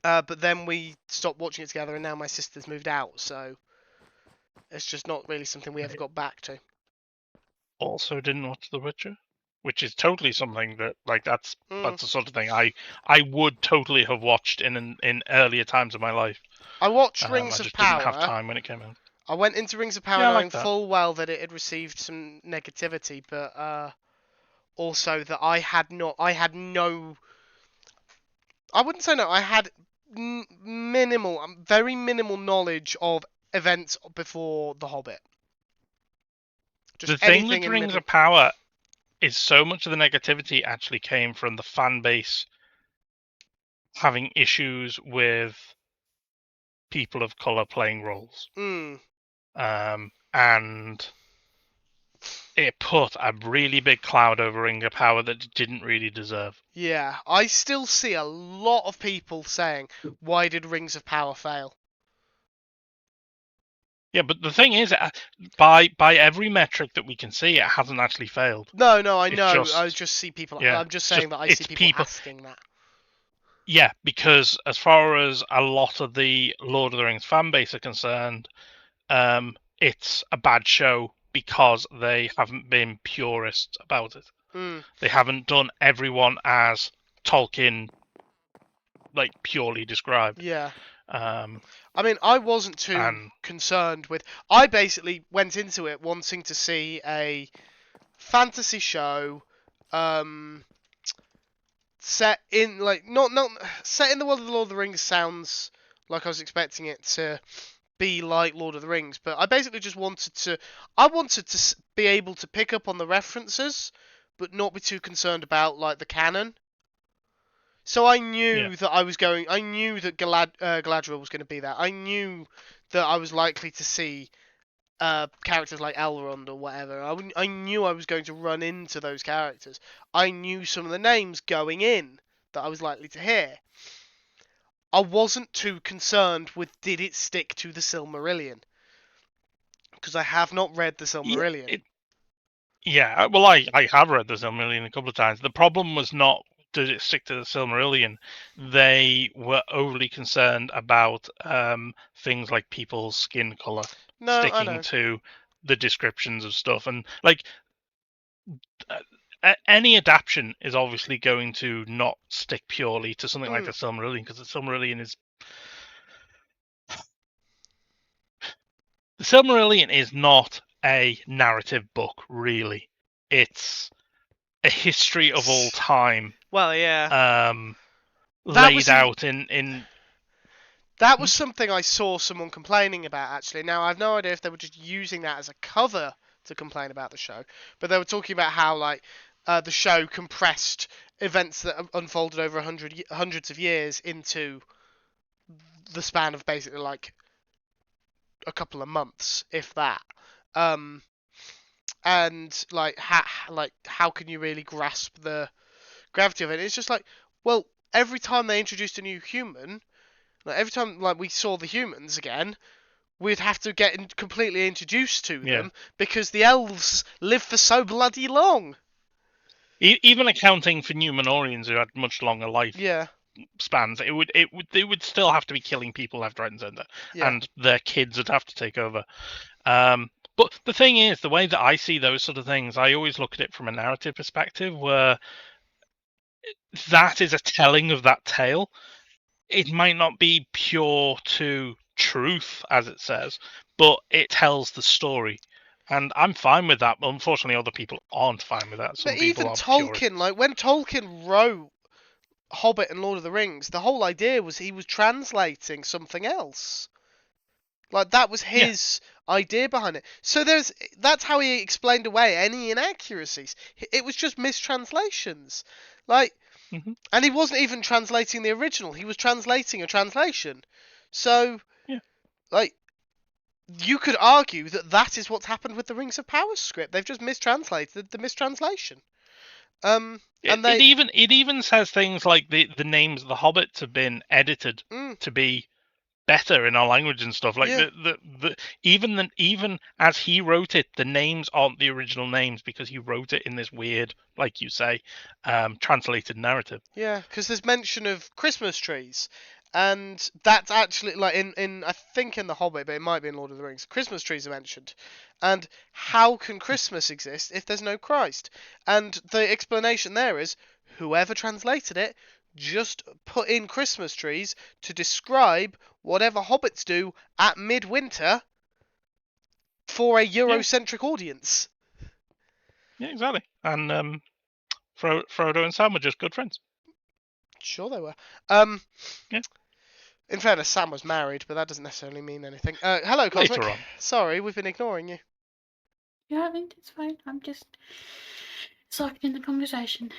But then we stopped watching it together, and now my sister's moved out, so it's just not really something we ever got back to. Also, didn't watch The Witcher, which is totally something that that's Mm. the sort of thing I would totally have watched in earlier times of my life. I watched I Rings of just didn't have Power. time when it came out. I went into Rings of Power Yeah, I knowing like that. full well that it had received some negativity, but also that I had no. I wouldn't say no. I had very minimal knowledge of events before The Hobbit. Just The thing anything with in Rings middle. of Power is so much of the negativity actually came from the fan base having issues with people of color playing roles. Mm. And it put a really big cloud over Ring of Power that it didn't really deserve. Yeah, I still see a lot of people saying, "Why did Rings of Power fail?" Yeah, but the thing is, by every metric that we can see, it hasn't actually failed. No, I It's know. just- I just see people. yeah, I'm just it's saying just- that I it's see people people- asking that. Yeah, because as far as a lot of the Lord of the Rings fan base are concerned, it's a bad show because they haven't been purist about it. Mm. They haven't done everyone as Tolkien, purely described. Yeah. Um, I mean, I wasn't too and concerned with. I basically went into it wanting to see a fantasy show, set in not set in the world of the Lord of the Rings. Sounds like I was expecting it to be like Lord of the Rings, but I basically just wanted to. I wanted to be able to pick up on the references, but not be too concerned about the canon. So I knew that I knew that Galadriel was going to be there. I knew that I was likely to see characters like Elrond or whatever. I knew I was going to run into those characters. I knew some of the names going in that I was likely to hear. I wasn't too concerned with did it stick to the Silmarillion, because I have not read the Silmarillion. Yeah, well, I have read the Silmarillion a couple of times. The problem was not did it stick to the Silmarillion. They were overly concerned about things like people's skin color No, I sticking know. to the descriptions of stuff, and any adaptation is obviously going to not stick purely to something like the Silmarillion, because the Silmarillion is not a narrative book, really. It's a history of all time. Well, yeah. Laid out in. That was something I saw someone complaining about, actually. Now, I have no idea if they were just using that as a cover to complain about the show, but they were talking about how, the show compressed events that unfolded over hundreds of years into the span of basically, a couple of months, if that. And, how can you really grasp the gravity of it? It's just well, every time they introduced a new human, every time we saw the humans again, we'd have to get completely introduced to them because the elves live for so bloody long. Even accounting for Numenorians who had much longer life spans, they would still have to be killing people left, right, and centre, and their kids would have to take over. But the thing is, the way that I see those sort of things, I always look at it from a narrative perspective, where that is a telling of that tale. It might not be pure to truth, as it says, but it tells the story. And I'm fine with that, but unfortunately other people aren't fine with that. Some but people even are Tolkien, when Tolkien wrote Hobbit and Lord of the Rings, the whole idea was he was translating something else. That was his idea behind it. So that's how he explained away any inaccuracies. It was just mistranslations. And he wasn't even translating the original. He was translating a translation. So, you could argue that is what's happened with the Rings of Power script. They've just mistranslated the mistranslation. It even says things like the names of the hobbits have been edited to be better in our language and stuff. Like Yeah. even as he wrote it, the names aren't the original names because he wrote it in this weird, like you say, translated narrative. Yeah, because there's mention of Christmas trees, and that's actually like in I think in The Hobbit, but it might be in Lord of the Rings. Christmas trees are mentioned, and how can Christmas exist if there's no Christ? And the explanation there is whoever translated it just put in Christmas trees to describe whatever hobbits do at midwinter for a Eurocentric audience. Yeah, exactly. And Frodo and Sam were just good friends. Sure they were. Yeah. In fairness, Sam was married, but that doesn't necessarily mean anything. Hello, Cosmic. Later on. Sorry, we've been ignoring you. You haven't. It's fine. I'm just soaking in the conversation.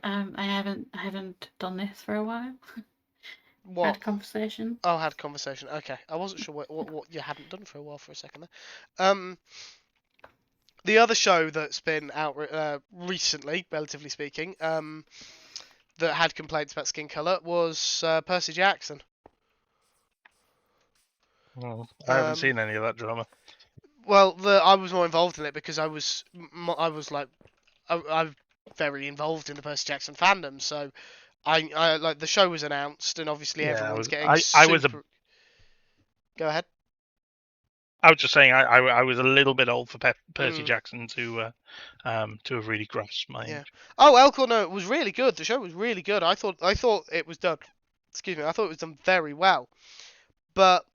I haven't done this for a while. What? Had a conversation. Oh, had a conversation. Okay, I wasn't sure what you hadn't done for a while for a second there. The other show that's been out recently, relatively speaking, that had complaints about skin color was Percy Jackson. Well, I haven't seen any of that drama. Well, I was more involved in it because I was like I'm very involved in the Percy Jackson fandom, so I like the show was announced and obviously everyone's getting super. Go ahead. I was just saying I was a little bit old for Percy Jackson to have really grasped my age. Oh, Elcor, no, it was really good. The show was really good. I thought it was done. Excuse me. I thought it was done very well. But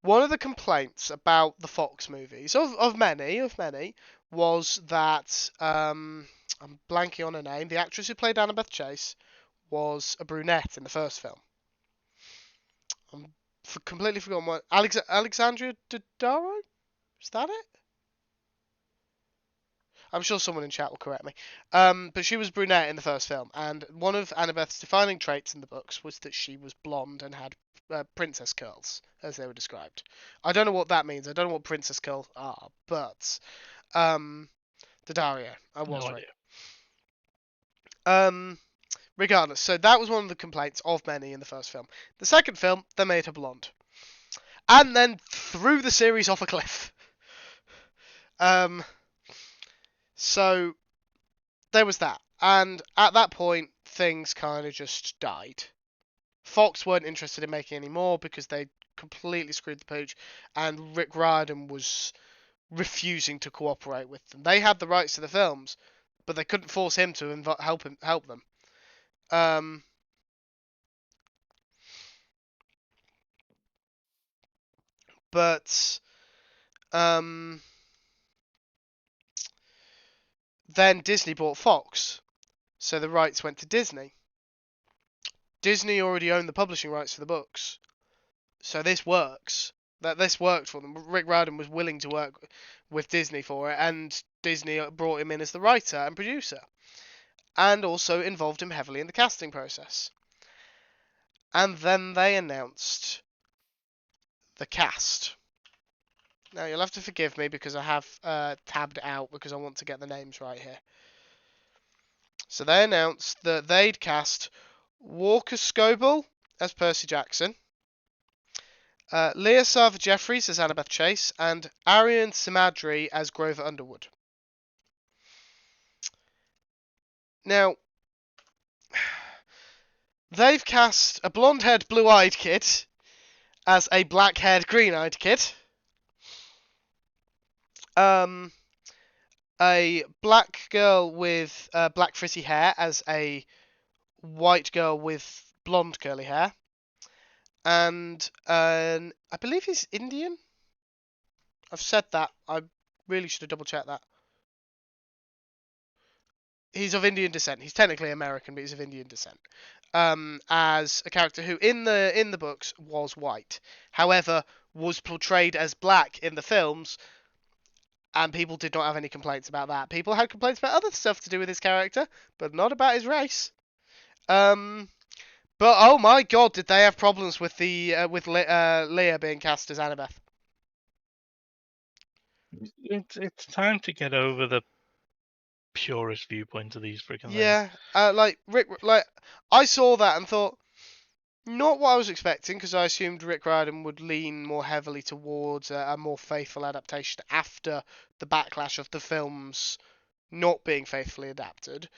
one of the complaints about the Fox movies, of many, was that I'm blanking on her name. The actress who played Annabeth Chase was a brunette in the first film. I'm completely forgotten what Alexandria Daddario? Is that it? I'm sure someone in chat will correct me. But she was brunette in the first film, and one of Annabeth's defining traits in the books was that she was blonde and had princess curls, as they were described. I don't know what that means. I don't know what princess curls are, but Daddario, I was right. Regardless, so that was one of the complaints of many in the first film. The second film, they made her blonde, and then threw the series off a cliff. So there was that, and at that point, things kind of just died. Fox weren't interested in making any more because they completely screwed the pooch, and Rick Riordan was refusing to cooperate with them. They had the rights to the films, but they couldn't force him to help them. But then Disney bought Fox, so the rights went to Disney. Disney already owned the publishing rights for the books, so this works. This worked for them. Rick Riordan was willing to work with Disney for it, and Disney brought him in as the writer and producer, and also involved him heavily in the casting process. And then they announced the cast. Now you'll have to forgive me because I have tabbed out because I want to get the names right here. So they announced that they'd cast Walker Scobell as Percy Jackson, Leah Sarver Jeffries as Annabeth Chase, and Arian Simadri as Grover Underwood. Now, they've cast a blonde-haired, blue-eyed kid as a black-haired, green-eyed kid. A black girl with black frizzy hair as a white girl with blonde curly hair. And I believe he's Indian. I've said that. I really should have double-checked that. He's of Indian descent. He's technically American, but he's of Indian descent. As a character who, in the books, was white. However, was portrayed as black in the films, and people did not have any complaints about that. People had complaints about other stuff to do with his character, but not about his race. But oh my god, did they have problems with Leah being cast as Annabeth? It's time to get over the purest viewpoint of these freaking things. Yeah, Rick, I saw that and thought, Not what I was expecting, because I assumed Rick Riordan would lean more heavily towards a more faithful adaptation after the backlash of the films not being faithfully adapted.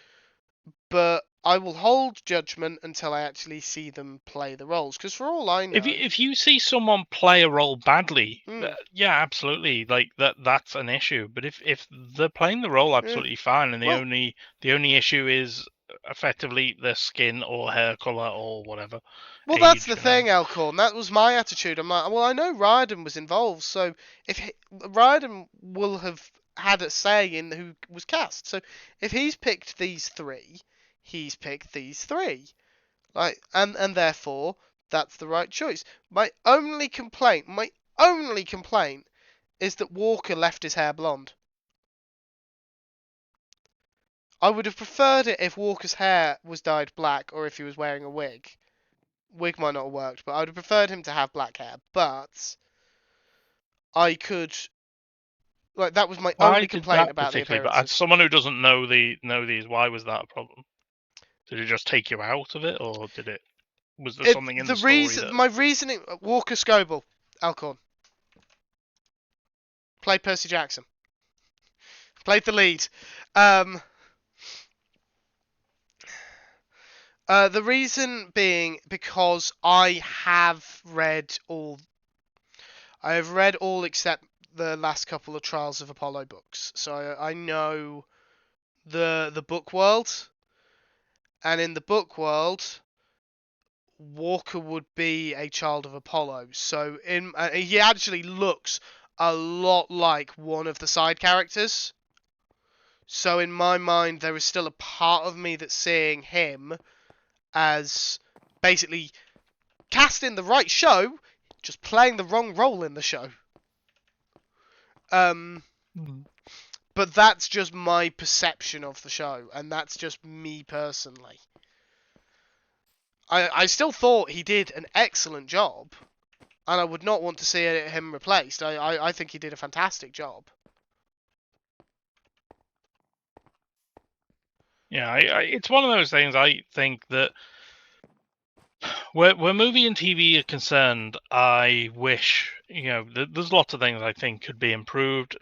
But I will hold judgment until I actually see them play the roles, because for all I know, If you see someone play a role badly, Mm. yeah, absolutely, like that's an issue. But if they're playing the role absolutely fine, and Well- the only issue is effectively their skin or hair color or whatever. well, that's age, the thing, Elkhorn. That was my attitude. I'm like, well, I know Riordan was involved, so Riordan will have had a say in who was cast. So if he's picked these three, he's picked these three. Like, and therefore that's the right choice. My only complaint is that Walker left his hair blonde. I would have preferred it if Walker's hair was dyed black or if he was wearing a wig. Wig might not have worked, but I would have preferred him to have black hair. But I could, like, that was my Why only did complaint that about the particularly? But as appearances. someone who doesn't know these, why was that a problem? Did it just take you out of it, or was there something in the story that? My reasoning, Walker Scoble, Alcorn, played Percy Jackson, played the lead. The reason being because I have read all except the last couple of Trials of Apollo books, so I know the book world, and in the book world, Walker would be a child of Apollo. So he actually looks a lot like one of the side characters. So in my mind, there is still a part of me that's seeing him as basically cast in the right show, just playing the wrong role in the show. But that's just my perception of the show, and that's just me personally. I still thought he did an excellent job, and I would not want to see him replaced. I think he did a fantastic job. Yeah, it's one of those things. I think that where movie and TV are concerned, I wish there's lots of things I think could be improved.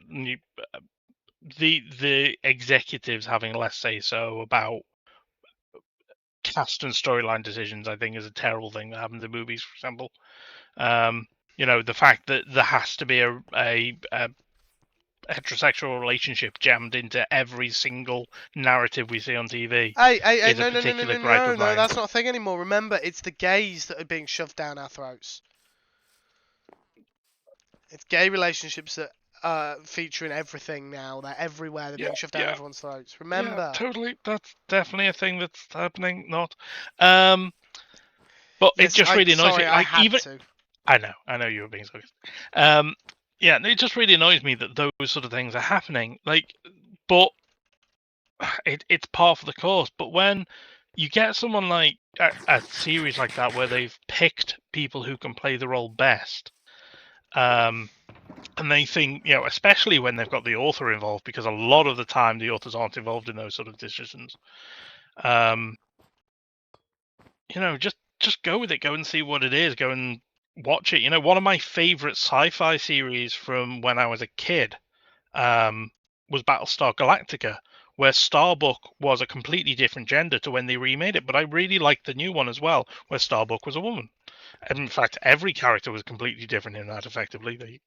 The executives having less say so about cast and storyline decisions, I think, is a terrible thing that happens in movies, for example. The fact that there has to be a heterosexual relationship jammed into every single narrative we see on TV is a particular gripe of mine. That's not a thing anymore. Remember, it's the gays that are being shoved down our throats. It's gay relationships that feature in everything now. They're everywhere. They're being shoved down everyone's throats. Remember. Yeah, totally. That's definitely a thing that's happening. Not. But Yes, it just really annoys me. Sorry, I had to. I know you were being sarcastic. Yeah, it just really annoys me that those sort of things are happening. But it's par for the course. But when you get someone like a series like that where they've picked people who can play the role best, and they think, especially when they've got the author involved, because a lot of the time the authors aren't involved in those sort of decisions. Just go with it. Go and see what it is. Go and watch it. One of my favorite sci-fi series from when I was a kid was Battlestar Galactica, where Starbuck was a completely different gender to when they remade it. But I really liked the new one as well, where Starbuck was a woman. And in fact, every character was completely different in that, effectively. They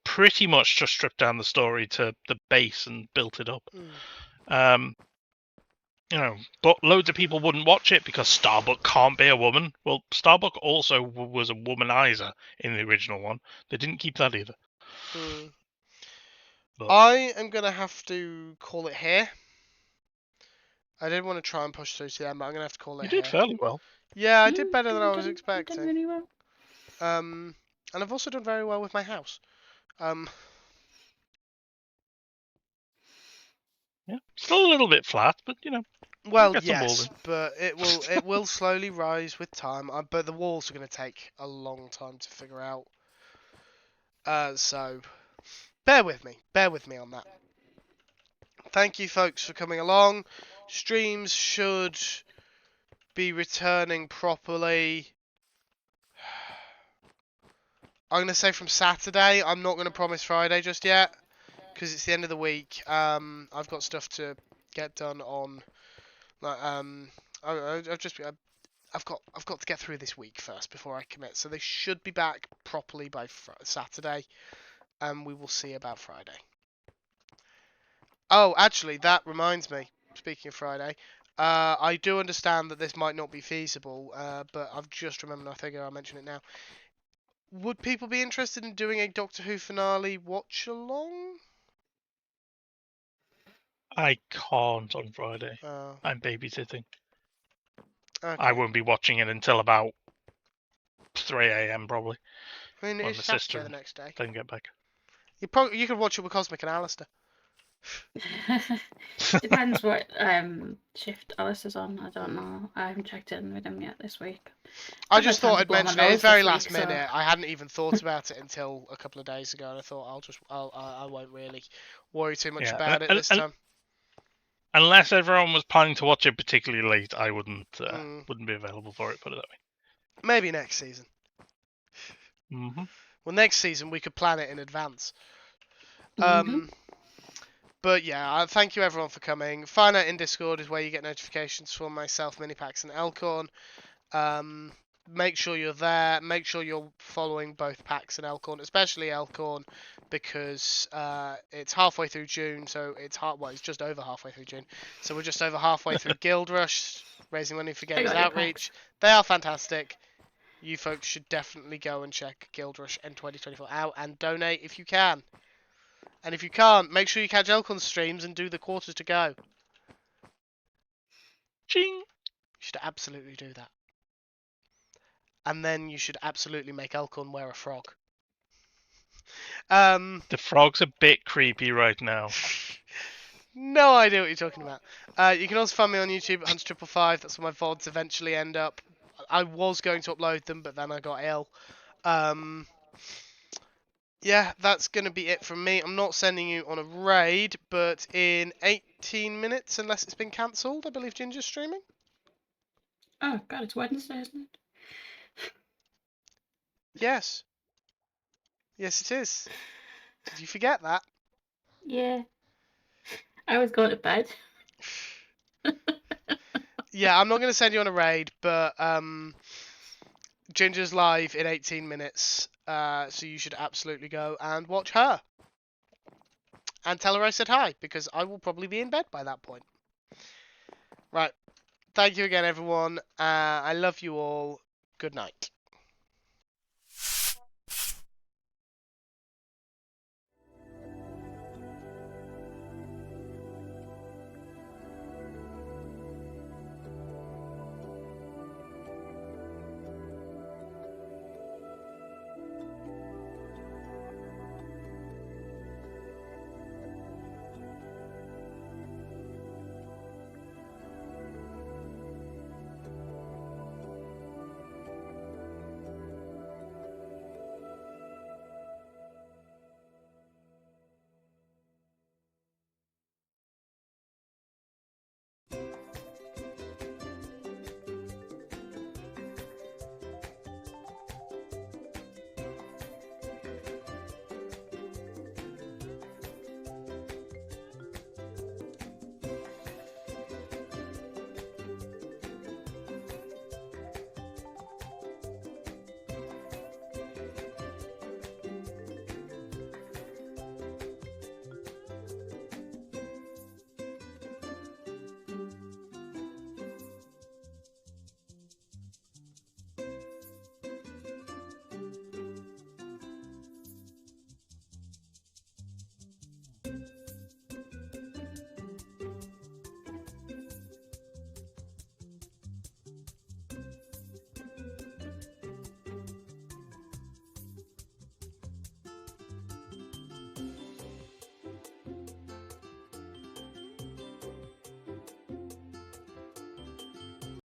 pretty much just stripped down the story to the base and built it up. But loads of people wouldn't watch it because Starbuck can't be a woman. Well, Starbuck also was a womanizer in the original one. They didn't keep that either. But I am going to have to call it here. I did want to try and push through to the end, but I'm going to have to call it here. You did fairly well. Yeah, I did better than I was expecting. Done really well. And I've also done very well with my house. Yeah, still a little bit flat, but Well, get some yes, walls in. but it will slowly rise with time. But the walls are going to take a long time to figure out. So bear with me on that. Thank you, folks, for coming along. Streams should be returning properly I'm gonna say from Saturday. I'm not gonna promise Friday just yet, because it's the end of the week. I've got stuff to get done on. Like, I've got to get through this week first before I commit. So they should be back properly by Saturday, and we will see about Friday. Oh, actually, that reminds me. Speaking of Friday, I do understand that this might not be feasible, but I've just remembered. I figure I'll mention it now. Would people be interested in doing a Doctor Who finale watch along? I can't on Friday. Oh, I'm babysitting. okay. I won't be watching it until about 3 a.m. probably. I mean, when it's my Saturday sister the next day. then get back. You could watch it with Cosmic and Alistair. Depends what shift Alice is on. I don't know. I haven't checked in with him yet this week. I I've had just time thought to I'd blow my mention it. It's nose very this last week, so- minute. I hadn't even thought about it until a couple of days ago, and I thought I won't really worry too much Yeah, about it this time. Unless everyone was planning to watch it particularly late, I wouldn't be available for it. Put it that Maybe next season. way. Mm-hmm. Well, next season we could plan it in advance. Mhm. But yeah, thank you everyone for coming. Find out in Discord is where you get notifications from myself, Minipacs, and Elcorn. Make sure you're there. Make sure you're following both Pax and Elcorn, especially Elcorn, because it's halfway through June, so it's just over halfway through June. So we're just over halfway through Guild Rush, raising money for Games got your Outreach. They are fantastic. You folks should definitely go and check Guild Rush N2024 out and donate if you can. And if you can't, make sure you catch Elcorn streams and do the quarters to go. Ching! You should absolutely do that. And then you should absolutely make Elcorn wear a frog. The frog's a bit creepy right now. No idea what you're talking about. You can also find me on YouTube at Hunter555. That's where my VODs eventually end up. I was going to upload them, but then I got ill. Yeah, that's going to be it from me. I'm not sending you on a raid, but in 18 minutes, unless it's been cancelled, I believe Ginger's streaming. Oh God, it's Wednesday, isn't it? Yes. Yes, it is. Did you forget that? Yeah. I was going to bed. Yeah, I'm not going to send you on a raid, but Ginger's live in 18 minutes, so you should absolutely go and watch her. And tell her I said hi, because I will probably be in bed by that point. Right. Thank you again, everyone. I love you all. Good night.